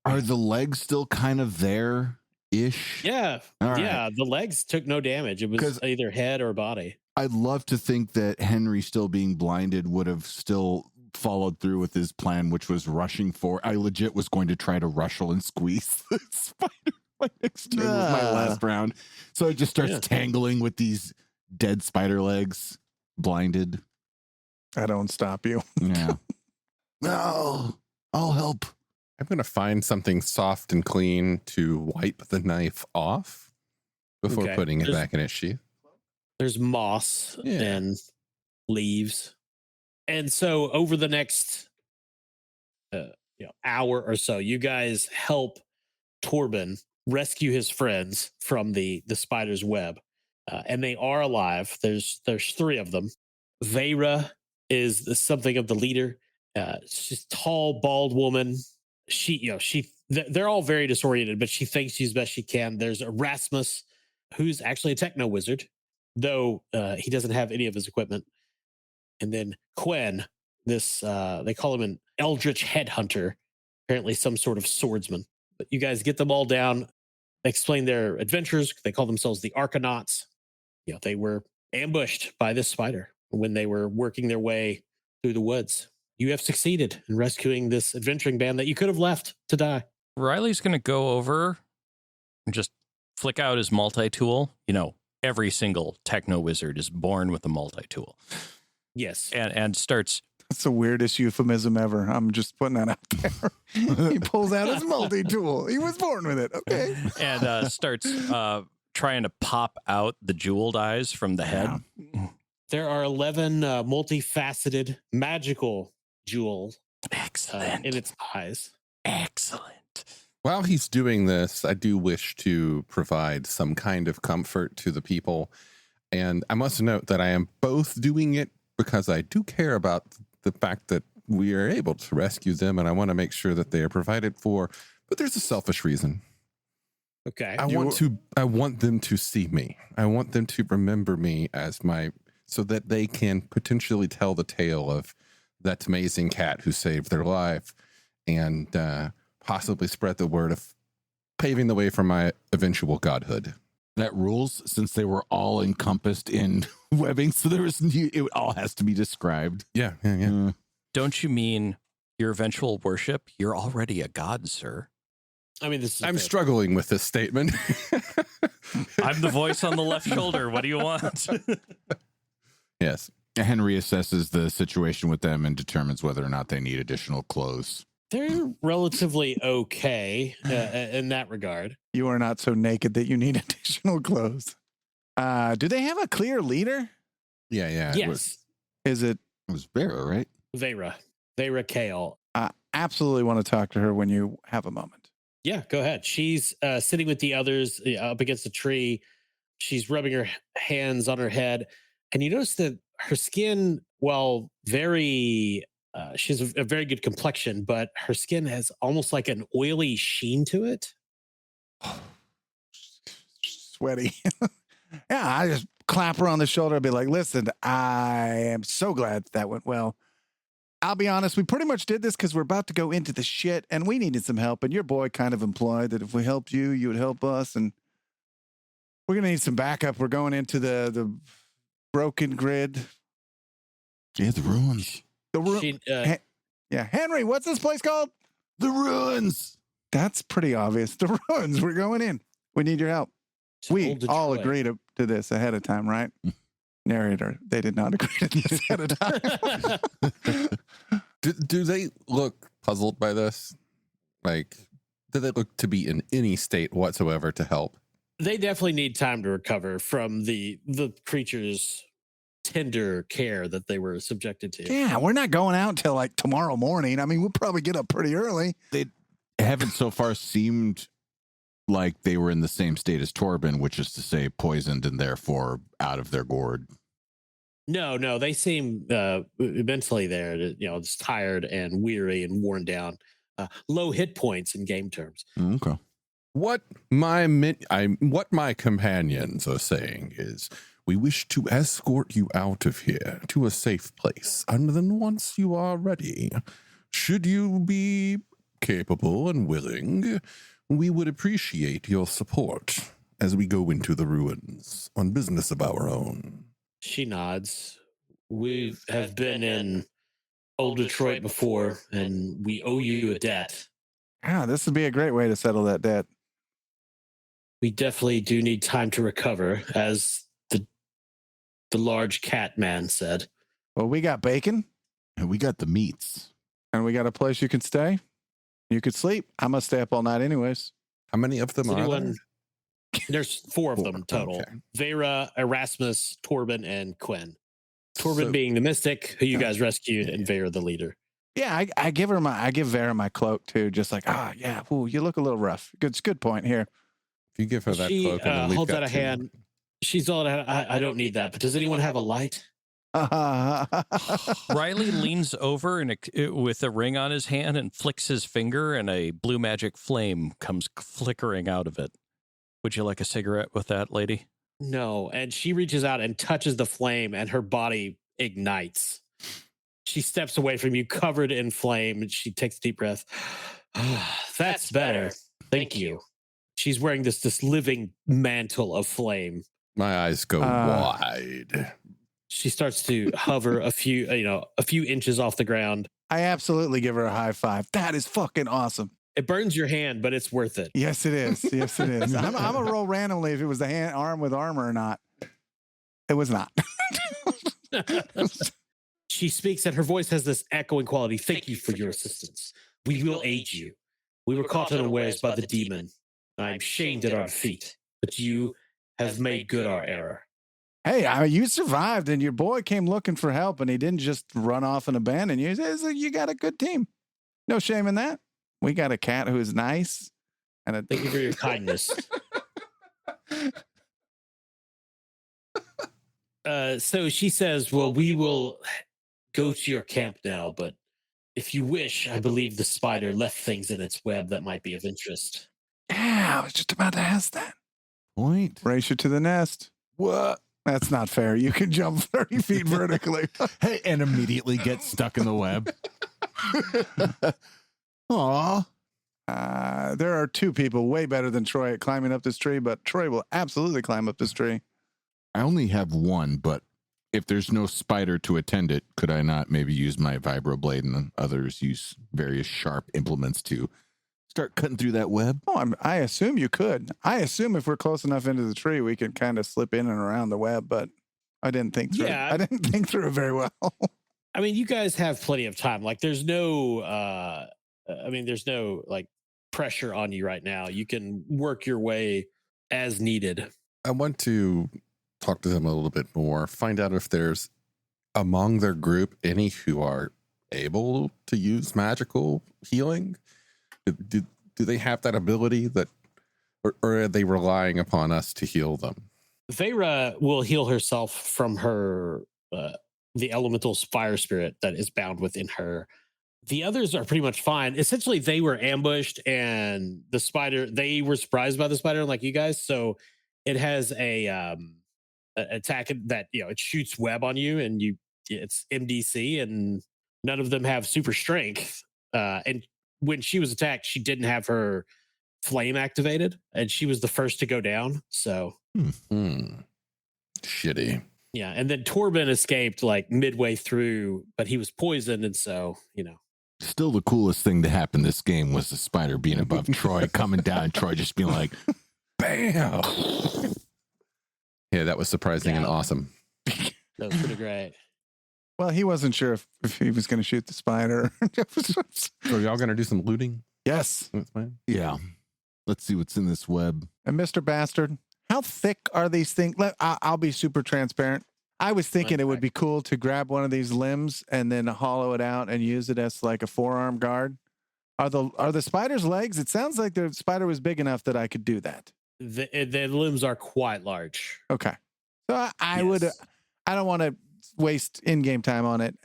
Are the legs still kind of there-ish? Yeah, All right. yeah. The legs took no damage. It was 'Cause- either head or body. I'd love to think that Henry, still being blinded, would have still followed through with his plan, which was rushing for. I legit was going to try to rustle and squeeze the spider. My next turn was my last round. So it just starts Yeah. tangling with these dead spider legs, blinded. I don't stop you. Yeah. No, I'll help. I'm going to find something soft and clean to wipe the knife off before Okay. putting it There's- back in its sheath. There's moss Yeah. and leaves, and so over the next hour or so, you guys help Torben rescue his friends from the spider's web, and they are alive. There's three of them. Vera is something of the leader. She's a tall, bald woman. They're all very disoriented, but she thinks she's best she can. There's Erasmus, who's actually a techno wizard, though he doesn't have any of his equipment. And then Quen, they call him an eldritch headhunter, apparently some sort of swordsman. But you guys get them all down, explain their adventures. They call themselves the Arcanauts. They were ambushed by this spider when they were working their way through the woods. You have succeeded in rescuing this adventuring band that you could have left to die. Riley's going to go over and just flick out his multi-tool. Every single techno wizard is born with a multi-tool. Yes. And starts... That's the weirdest euphemism ever. I'm just putting that out there. He pulls out his multi-tool. He was born with it. Okay. and starts trying to pop out the jeweled eyes from the head. There are 11 multifaceted magical jewels Excellent. in its eyes. Excellent. While he's doing this, I do wish to provide some kind of comfort to the people. And I must note that I am both doing it because I do care about the fact that we are able to rescue them, and I want to make sure that they are provided for. But there's a selfish reason. Okay. I want them to see me. I want them to remember me as so that they can potentially tell the tale of that amazing cat who saved their life. and possibly spread the word of paving the way for my eventual godhood. That rules, since they were all encompassed in webbing, so it all has to be described. Yeah. Don't you mean your eventual worship? You're already a god, sir. I mean, this is I'm struggling with this statement. I'm the voice on the left shoulder. What do you want? Yes. Henry assesses the situation with them and determines whether or not they need additional clothes. They're relatively okay in that regard. You are not so naked that you need additional clothes. Do they have a clear leader? Yeah. Yes. Is it? It was Vera, right? Vera Kale. I absolutely want to talk to her when you have a moment. Yeah, go ahead. She's sitting with the others up against a tree. She's rubbing her hands on her head. And you notice that her skin, well, she has a very good complexion, but her skin has almost like an oily sheen to it. Sweaty. Yeah, I just clap her on the shoulder and be like, listen, I am so glad that went well. I'll be honest, we pretty much did this because we're about to go into the shit and we needed some help. And your boy kind of implied that if we helped you, you would help us. And we're going to need some backup. We're going into the broken grid. Yeah, the ruins. Yeah, Henry, what's this place called? The ruins. That's pretty obvious. The ruins. We're going in. We need your help. We all agree to this ahead of time, right? Narrator, they did not agree to this ahead of time. Do they look puzzled by this? Like, do they look to be in any state whatsoever to help? They definitely need time to recover from the creature's tender care that they were subjected to. Yeah, we're not going out till like tomorrow morning. I mean, we'll probably get up pretty early. They haven't so far seemed like they were in the same state as Torben, which is to say poisoned and therefore out of their gourd. No, they seem mentally there, just tired and weary and worn down. Low hit points in game terms. Okay. What my companions are saying is, we wish to escort you out of here to a safe place, and then once you are ready, should you be capable and willing, we would appreciate your support as we go into the ruins on business of our own. She nods. We have been in Old Detroit before, and we owe you a debt. Ah, this would be a great way to settle that debt. We definitely do need time to recover, as the large cat man said. Well, we got bacon. And we got the meats. And we got a place you can stay. You could sleep. I must stay up all night anyways. How many of them are there? There's four of them total. Okay. Vera, Erasmus, Torben, and Quinn. Torben being the mystic who you guys rescued, and Vera the leader. Yeah, I give Vera my cloak too. Just like, ooh, you look a little rough. Good point here. If you give her that She cloak, and then we've holds got out a two. hand. She's all out. I don't need that. But does anyone have a light? Riley leans over and with a ring on his hand and flicks his finger, and a blue magic flame comes flickering out of it. Would you like a cigarette with that, lady? No. And she reaches out and touches the flame, and her body ignites. She steps away from you, covered in flame, and she takes a deep breath. That's better. Thank you. She's wearing this living mantle of flame. My eyes go wide. She starts to hover a few inches off the ground. I absolutely give her a high five. That is fucking awesome. It burns your hand, but it's worth it. Yes, it is. Yes, it is. I'm a roll randomly if it was the arm with armor or not. It was not. She speaks, and her voice has this echoing quality. Thank you for your assistance. We will aid you. We were caught unawares by the demon. I'm shamed at our defeat, but you have made good our error. Hey, you survived, and your boy came looking for help, and he didn't just run off and abandon you. You got a good team. No shame in that. We got a cat who is nice. And Thank you for your kindness. So she says, well, we will go to your camp now, but if you wish, I believe the spider left things in its web that might be of interest. Yeah, I was just about to ask that. Point. Race you to the nest. What? That's not fair. You can jump 30 feet vertically. Hey, and immediately get stuck in the web. Aw. There are two people way better than Troy at climbing up this tree, but Troy will absolutely climb up this tree. I only have one, but if there's no spider to attend it, could I not maybe use my vibroblade and others use various sharp implements to start cutting through that web? Oh, I assume you could. I assume if we're close enough into the tree, we can kind of slip in and around the web, but I didn't think through. Yeah. I didn't think through it very well. I mean, you guys have plenty of time. Like, there's no, there's no like pressure on you right now. You can work your way as needed. I want to talk to them a little bit more, find out if there's among their group any who are able to use magical healing. Do they have that ability that, or are they relying upon us to heal them? Veyra will heal herself from her, the elemental fire spirit that is bound within her. The others are pretty much fine. Essentially, they were ambushed and the spider, they were surprised by the spider like you guys. So it has a attack that, it shoots web on you and it's MDC and none of them have super strength. And when she was attacked, she didn't have her flame activated and she was the first to go down. So Shitty. yeah. And then Torben escaped like midway through, but he was poisoned. And so, Still, the coolest thing to happen this game was the spider being above Troy, coming down, and Troy just being like, bam. Yeah, that was surprising and awesome. that was pretty great. Well, he wasn't sure if he was going to shoot the spider. So y'all going to do some looting? Yes. That's fine. Yeah. Let's see what's in this web. And Mr. Bastard, how thick are these things? I'll be super transparent. I was thinking it would be cool to grab one of these limbs and then hollow it out and use it as like a forearm guard. Are the spider's legs? It sounds like the spider was big enough that I could do that. The limbs are quite large. Okay. So I would, I don't want to waste in-game time on it.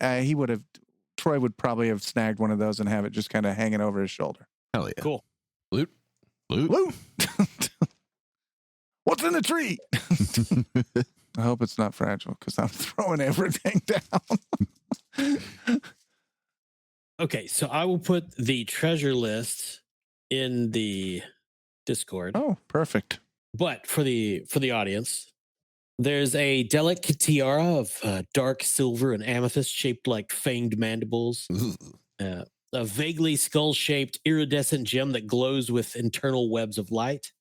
Troy would probably have snagged one of those and have it just kind of hanging over his shoulder. Hell yeah. Cool. Loot. Woo! What's in the tree? I hope it's not fragile because I'm throwing everything down. Okay, so I will put the treasure list in the Discord. Oh, perfect. But for the audience, there's a delicate tiara of dark silver and amethyst shaped like fanged mandibles. A vaguely skull-shaped iridescent gem that glows with internal webs of light.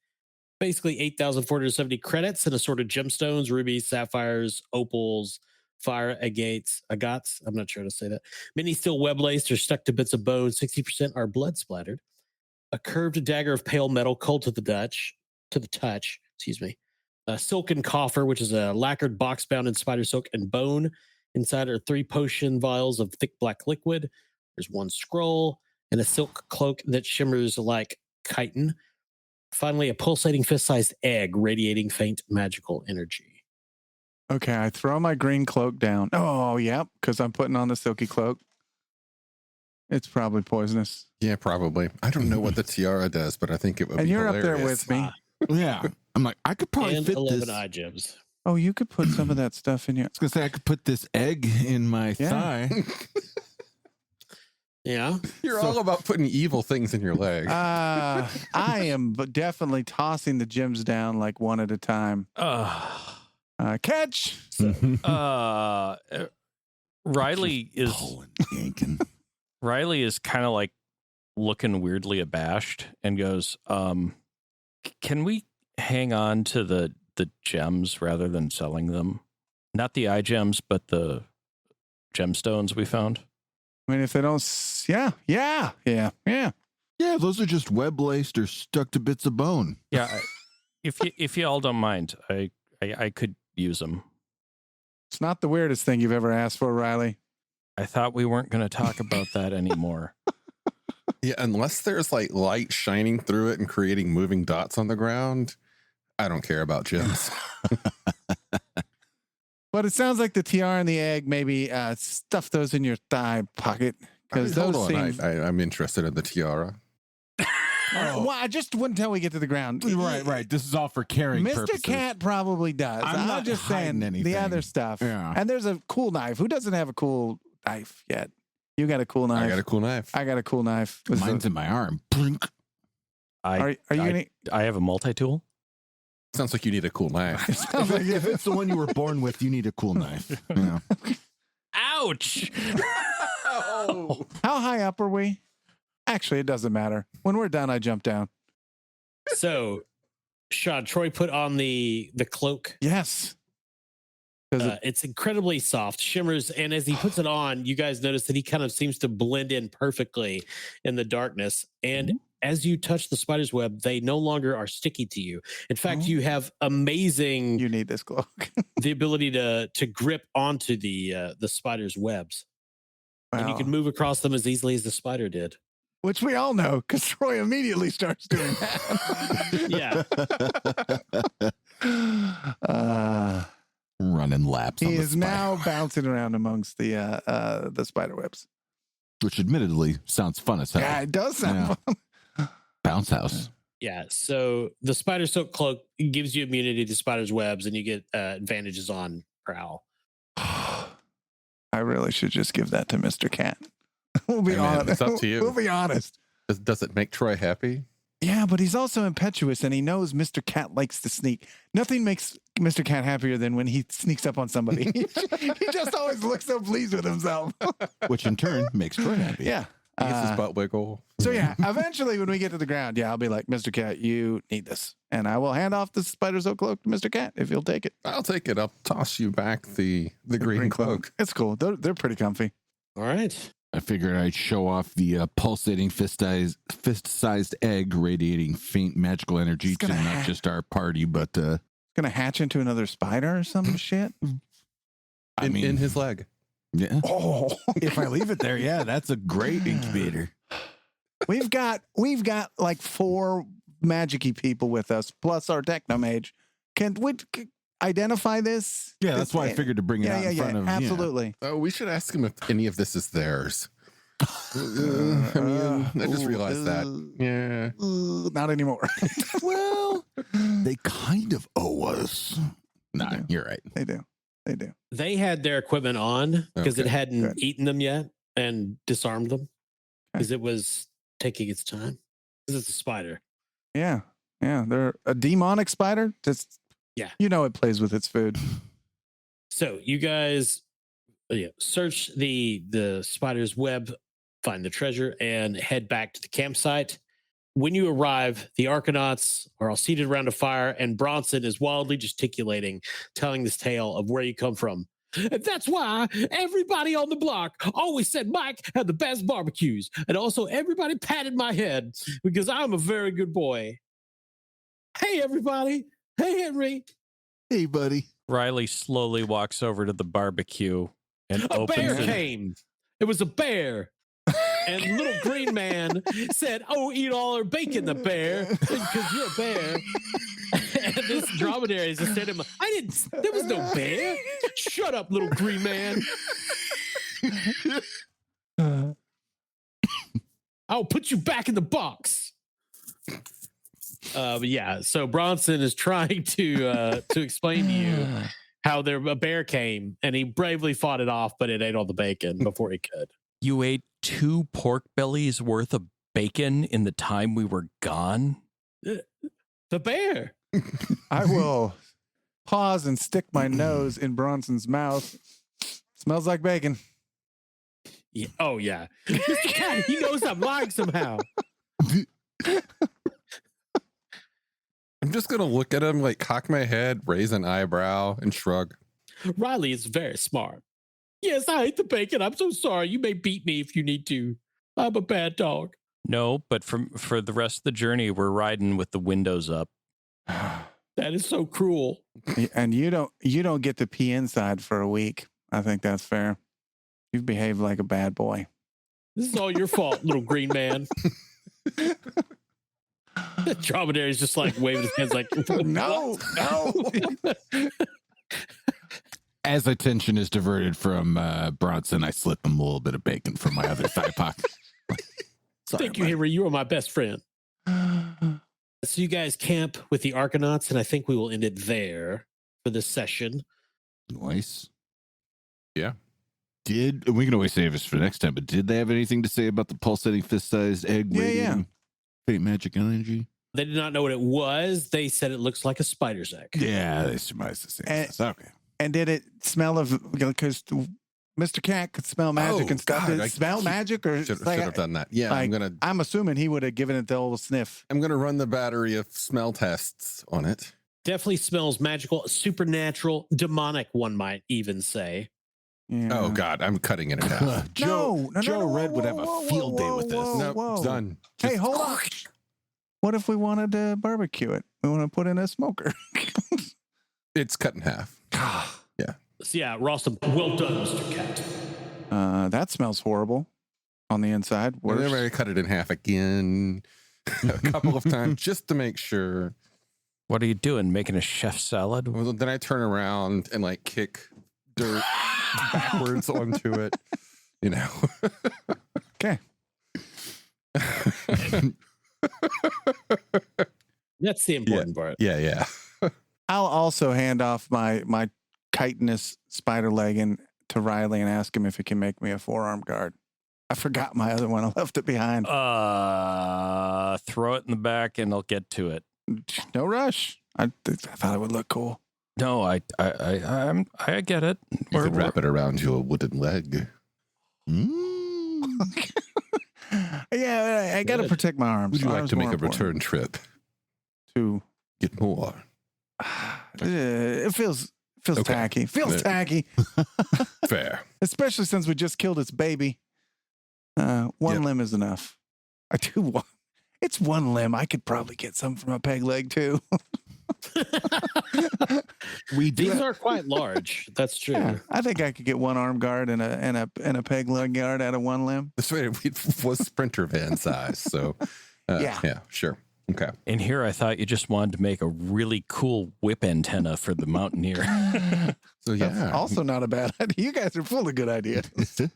Basically 8,470 credits and assorted gemstones, rubies, sapphires, opals, fire agates. I'm not sure how to say that. Many still web laced or stuck to bits of bone. 60% are blood splattered. A curved dagger of pale metal, cold to the touch. Excuse me. A silken coffer, which is a lacquered box bound in spider silk and bone. Inside are 3 potion vials of thick black liquid. There's 1 scroll and a silk cloak that shimmers like chitin. Finally, a pulsating fist-sized egg radiating faint magical energy. Okay, I throw my green cloak down. Oh, yep, because I'm putting on the silky cloak. It's probably poisonous. Yeah, probably. I don't know what the tiara does, but I think it would And be you're hilarious. up there with me. Yeah. I'm like, I could probably And fit 11 this. eye gems. Oh, you could put some of that stuff in your... I was going to say, I could put this egg in my Yeah. thigh. Yeah. You're all about putting evil things in your leg. I am definitely tossing the gems down like one at a time. Catch! Riley is Pulling, yanking. Riley is kind of like looking weirdly abashed and goes, can we hang on to the gems rather than selling them? Not the eye gems, but the gemstones we found. I mean, if they don't... Yeah. Yeah, those are just web laced or stuck to bits of bone. Yeah. If you all don't mind, I could use them. It's not the weirdest thing you've ever asked for, Riley. I thought we weren't going to talk about that anymore. Yeah, unless there's like light shining through it and creating moving dots on the ground, I don't care about gems. But it sounds like the tiara and the egg, maybe stuff those in your thigh pocket. Because Hold those on, seem... I'm interested in the tiara. Well, just until we get to the ground. Right. This is all for carrying Mr. purposes. Cat probably does. I'm not just hiding saying anything. the other stuff. Yeah. And there's a cool knife. Who doesn't have a cool knife yet? You got a cool knife. I got a cool knife. I got a cool knife. Was Mine's in my arm. Blink. are you gonna? I have a multi-tool. Sounds like you need a cool knife. If it's the one you were born with, you need a cool knife. Yeah. Ouch! How high up are we? Actually, it doesn't matter. When we're done, I jump down. So, Sean, Troy put on the cloak. Yes. It's incredibly soft, shimmers, and as he puts it on, you guys notice that he kind of seems to blend in perfectly in the darkness. And as you touch the spider's web, they no longer are sticky to you. In fact, you have amazing You need this cloak. the ability to grip onto the spider's webs, and you Wow. can move across them as easily as the spider did. Which we all know, because Troy immediately starts doing that. Yeah. Running laps. on He the is spider, now bouncing around amongst the spider webs. which admittedly sounds fun as hell. Yeah, it does sound fun. Bounce house. Yeah, so the spider silk cloak gives you immunity to spider's webs, and you get advantages on prowl. I really should just give that to Mr. Cat. We'll be Hey, man, honest. it's up to you. We'll be honest. Does it make Troy happy? Yeah, but he's also impetuous, and he knows Mr. Cat likes to sneak. Nothing makes Mr. Cat happier than when he sneaks up on somebody. He just always looks so pleased with himself. Which in turn makes Troy happy. Yeah. He gets his butt wiggle. So yeah, eventually when we get to the ground, yeah, I'll be like, Mr. Cat, you need this. And I will hand off the spider silk cloak to Mr. Cat if you'll take it. I'll take it. I'll toss you back the green cloak. It's cool. They're pretty comfy. All right. I figured I'd show off the pulsating fist-sized egg radiating faint magical energy It's to gonna not just our party, but It's gonna hatch into another spider or some shit. In his leg. yeah. Oh, If I leave it there, yeah, that's a great incubator. we've got like 4 magic-y people with us, plus our techno mage. Can we identify this? Yeah, that's why I figured to bring it out in front of. Absolutely. Oh, we should ask him if any of this is theirs. I mean, I just realized that. Yeah. Not anymore. Well, they kind of owe us. Nah, do. you're right. They do. They had their equipment on because it Okay, hadn't good. eaten them yet and disarmed them because it was taking its time. Because it's a spider. Yeah. They're a demonic spider. Just Yeah. it plays with its food. So you guys search the spider's web, find the treasure, and head back to the campsite. When you arrive, the Arcanauts are all seated around a fire, and Bronson is wildly gesticulating, telling this tale of where you come from. And that's why everybody on the block always said Mike had the best barbecues. And also everybody patted my head because I'm a very good boy. Hey, everybody. Hey, Henry. Hey, buddy. Riley slowly walks over to the barbecue and A bear opens it. came. It was a bear. And little green man said, "Oh, eat all our bacon, the bear, because you're a bear." And this dromedary is just saying, "I didn't. There was no bear. Shut up, little green man. I'll put you back in the box." But yeah, so Bronson is trying to explain to you how a bear came, and he bravely fought it off, but it ate all the bacon before he could. You ate 2 pork bellies worth of bacon in the time we were gone? The bear. I will pause and stick my nose in Bronson's mouth. Smells like bacon. Yeah. Oh yeah, Mr. Cat, he knows I'm lying somehow. I'm just going to look at him, like cock my head, raise an eyebrow, and shrug. Riley is very smart. Yes, I ate the bacon. I'm so sorry. You may beat me if you need to. I'm a bad dog. No, but for the rest of the journey, we're riding with the windows up. That is so cruel. And you don't get to pee inside for a week. I think that's fair. You've behaved like a bad boy. This is all your fault, little green man. The dromedary is just like waving his hands like, No. As attention is diverted from Bronson, I slip him a little bit of bacon from my other thigh pocket. Sorry, Thank you, buddy. Henry. You are my best friend. So you guys camp with the Arcanauts, and I think we will end it there for this session. Nice. Yeah. We can always save this for next time, but did they have anything to say about the pulsating fist-sized egg radiating faint magic energy? They did not know what it was. They said it looks like a spider's egg. Yeah, they surmised the same. Okay. And did it smell of, because Mr. Cat could smell magic and stuff. God, Did it smell magic? Or Should like, have done that. Yeah, like, I'm assuming he would have given it the old sniff. I'm gonna run the battery of smell tests on it. Definitely smells magical, supernatural, demonic, one might even say. Yeah. Oh God, I'm cutting it in half. No, Joe Red would have a field day with this. No, it's done. Hey, hold on. What if we wanted to barbecue it? We want to put in a smoker. It's cut in half. Yeah. So yeah, Ralston, well done, Mr. Cat. That smells horrible on the inside. Well, Worse. then I cut it in half again a couple of times just to make sure. What are you doing? Making a chef salad? Well, then I turn around and like kick dirt backwards onto it. You know. Okay. That's the important part. Yeah. I'll also hand off my chitinous spider leg to Riley and ask him if he can make me a forearm guard. I forgot my other one. I left it behind. Throw it in the back and I'll get to it. No rush. I thought it would look cool. No, I get it. You could wrap it around your wooden leg. Yeah, I got to protect my arms. Would you like Arms to make more a return important. trip? To Get more. it feels Okay. tacky. Feels Yeah. tacky, Fair. especially since we just killed its baby. One Yep. limb is enough. I do want. It's one limb. I could probably get some from a peg leg too. We do. These are quite large. That's true. Yeah, I think I could get one arm guard and a peg leg guard out of one limb. This way it was sprinter van size. So, yeah, sure. Okay. In here, I thought you just wanted to make a really cool whip antenna for the Mountaineer. So, That's yeah. also not a bad idea. You guys are full of good ideas.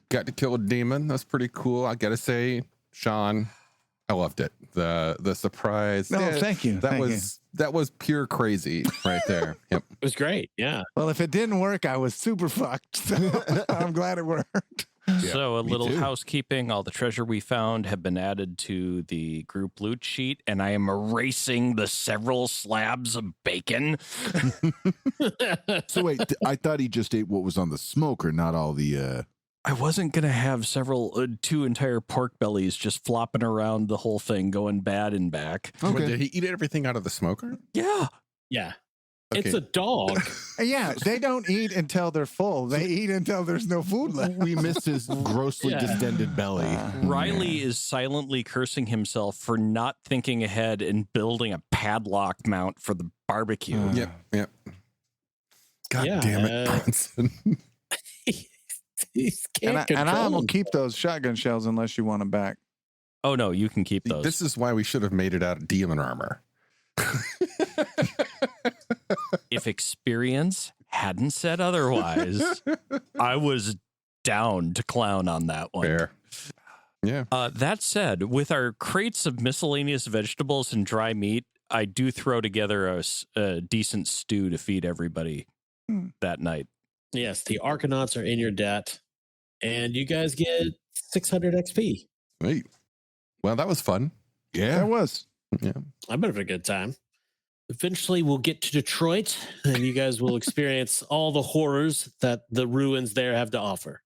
Got to kill a demon. That's pretty cool. I got to say, Sean, I loved it. The surprise. No, Yeah, thank you. That was pure crazy right there. Yep. It was great. Yeah. Well, if it didn't work, I was super fucked. So I'm glad it worked. So a me little too. housekeeping. All the treasure we found have been added to the group loot sheet, and I am erasing the several slabs of bacon. So wait, I thought he just ate what was on the smoker, not all the. I wasn't going to have two entire pork bellies just flopping around the whole thing, going bad and back. What, Okay. did he eat everything out of the smoker? Yeah. Yeah. Okay. It's a dog. Yeah, they don't eat until they're full. They eat until there's no food left. We missed his grossly Yeah. distended belly. Riley is silently cursing himself for not thinking ahead and building a padlock mount for the barbecue. Yep. God Yeah, damn it, Bronson. He can't And I control will him. keep those shotgun shells unless you want them back. Oh, no, you can keep those. This is why we should have made it out of demon armor. If experience hadn't said otherwise, I was down to clown on that one. Fair. Yeah. That said, with our crates of miscellaneous vegetables and dry meat, I do throw together a decent stew to feed everybody that night. Yes, the Arcanauts are in your debt, and you guys get 600 XP. Sweet. Well, that was fun. That was. Yeah. I bet have a good time. Eventually, we'll get to Detroit, and you guys will experience all the horrors that the ruins there have to offer.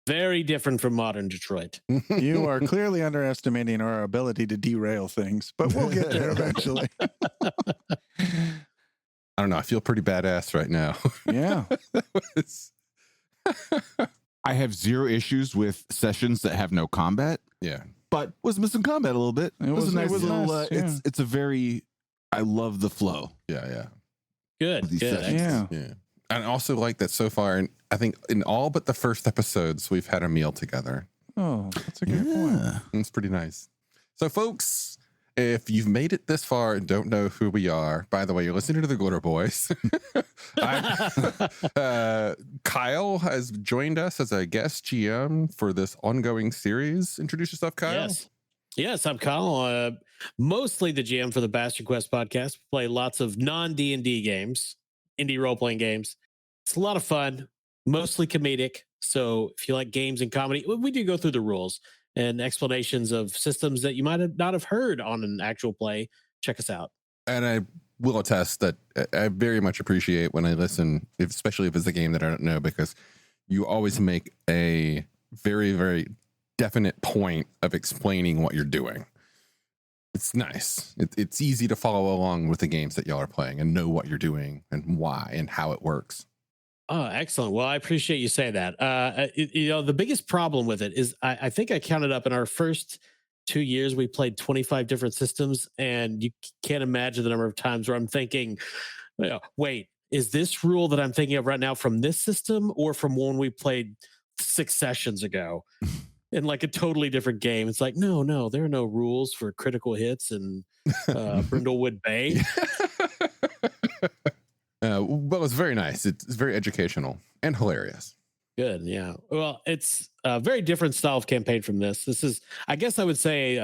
Very different from modern Detroit. You are clearly underestimating our ability to derail things, but we'll get there eventually. I don't know. I feel pretty badass right now. Yeah. I have zero issues with sessions that have no combat, Yeah. but was missing combat a little bit. It was a nice little. nice, yeah. It's a very. I love the flow. Yeah. Good, These good. sessions. Yeah. Yeah. And I also like that so far, and I think in all but the first episodes, we've had a meal together. Oh, that's a good point. Yeah. It's pretty nice. So, folks, if you've made it this far and don't know who we are, by the way, you're listening to the Glitterbois. Kyle has joined us as a guest GM for this ongoing series. Introduce yourself, Kyle. Yes, I'm Kyle. Mostly the GM for the Bastard Quest podcast. Play lots of non-D&D games, indie role-playing games. It's a lot of fun, mostly comedic. So if you like games and comedy, we do go through the rules and explanations of systems that you might have not have heard on an actual play. Check us out. And I will attest that I very much appreciate when I listen, especially if it's a game that I don't know, because you always make a very, very definite point of explaining what you're doing. It's nice. It's easy to follow along with the games that y'all are playing and know what you're doing and why and how it works. Oh, excellent. Well, I appreciate you saying that. The biggest problem with it is I think I counted up in our first 2 years, we played 25 different systems, and you can't imagine the number of times where I'm thinking, wait, is this rule that I'm thinking of right now from this system or from one we played 6 sessions ago in like a totally different game? It's like, no, there are no rules for critical hits and Brindlewood Bay. Well, it's very nice. It's very educational and hilarious. Good, yeah. Well, it's a very different style of campaign from this. This is, I guess, I would say,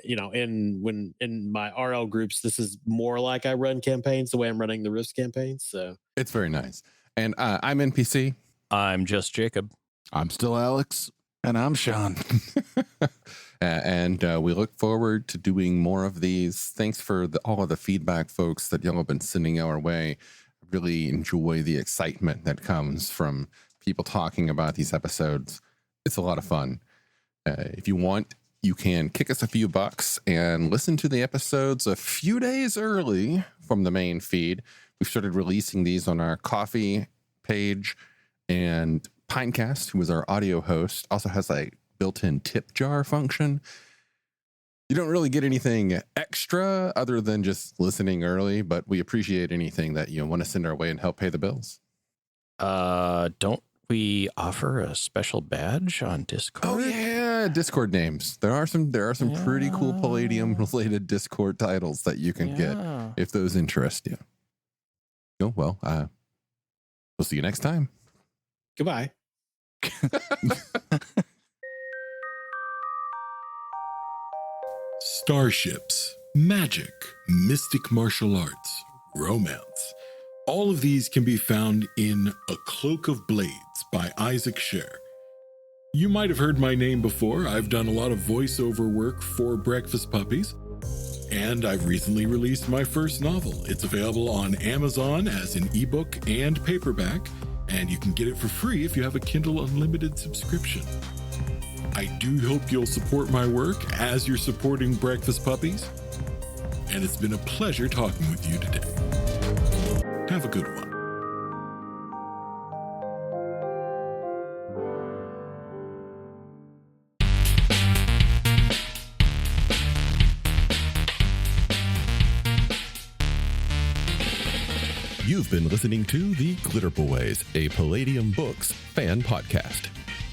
in my RL groups, this is more like I run campaigns the way I'm running the Rift campaigns. So it's very nice. And I'm NPC. I'm just Jacob. I'm still Alex. And I'm Sean. And we look forward to doing more of these. Thanks for all of the feedback, folks, that y'all have been sending our way. Really enjoy the excitement that comes from people talking about these episodes. It's a lot of fun. If you want, you can kick us a few bucks and listen to the episodes a few days early from the main feed. We've started releasing these on our coffee page, and Pinecast, who is our audio host, also has a built-in tip jar function. You don't really get anything extra other than just listening early, but we appreciate anything that you want to send our way and help pay the bills. Don't we offer a special badge on Discord? Oh yeah, Discord names. There are some pretty cool Palladium related Discord titles that you can get if those interest you. Oh well, we'll see you next time. Goodbye. Starships, magic, mystic martial arts, romance. All of these can be found in A Cloak of Blades by Isaac Scher. You might have heard my name before. I've done a lot of voiceover work for Breakfast Puppies, and I've recently released my first novel. It's available on Amazon as an ebook and paperback, and you can get it for free if you have a Kindle Unlimited subscription. I do hope you'll support my work as you're supporting Breakfast Puppies, and it's been a pleasure talking with you today. Have a good one. You've been listening to The Glitterbois, a Palladium Books fan podcast.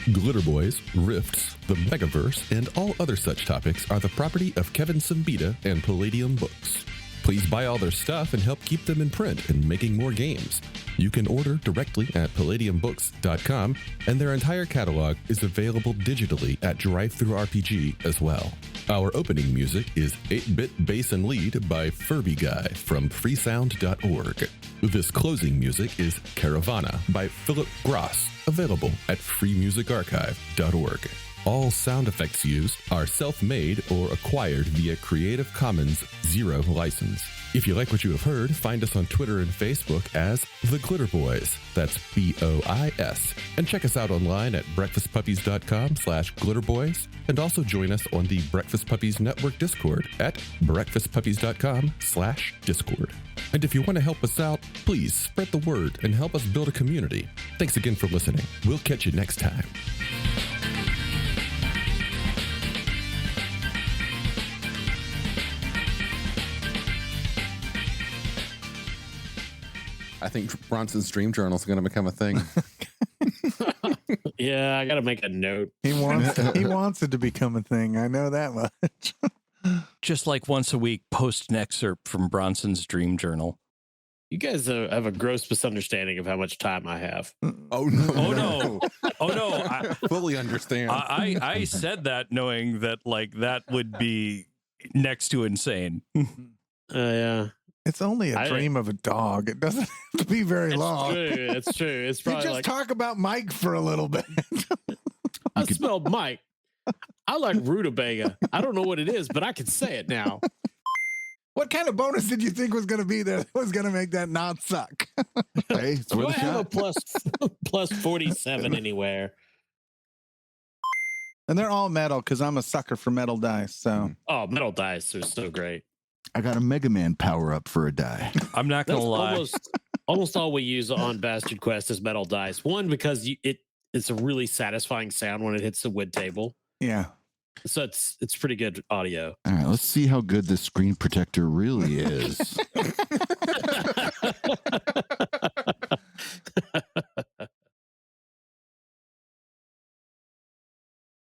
Glitterbois, Rifts, the Megaverse, and all other such topics are the property of Kevin Siembieda and Palladium Books. Please buy all their stuff and help keep them in print and making more games. You can order directly at palladiumbooks.com, and their entire catalog is available digitally at Drive-Thru RPG as well. Our opening music is 8-Bit Bass and Lead by Furby Guy from freesound.org. This closing music is Caravana by Philip Gross, available at freemusicarchive.org. All sound effects used are self-made or acquired via Creative Commons Zero license. If you like what you have heard, find us on Twitter and Facebook as The Glitterbois. That's BOIS. And check us out online at breakfastpuppies.com/glitterbois. And also join us on the Breakfast Puppies Network Discord at breakfastpuppies.com/Discord. And if you want to help us out, please spread the word and help us build a community. Thanks again for listening. We'll catch you next time. I think Bronson's Dream Journal is going to become a thing. Yeah, I got to make a note. He wants it to become a thing. I know that much. Just like once a week, post an excerpt from Bronson's Dream Journal. You guys have a gross misunderstanding of how much time I have. Oh no! Oh no! Oh no! I fully understand. I said that knowing that like that would be next to insane. Yeah. It's only a dream of a dog. It doesn't have to be very long. True. It's true. It's You probably just like, talk about Mike for a little bit. I smelled Mike. I like rutabaga. I don't know what it is, but I can say it now. What kind of bonus did you think was going to be there that was going to make that not suck? Hey, it's Do I worth a have a shot. plus 47 anywhere? And they're all metal because I'm a sucker for metal dice. So Oh, metal dice are so great. I got a Mega Man power up for a die. I'm not gonna That's lie. almost all we use on Bastard Quest is metal dice. One, because it's a really satisfying sound when it hits the wood table. yeah. So it's pretty good audio. All right, let's see how good this screen protector really is.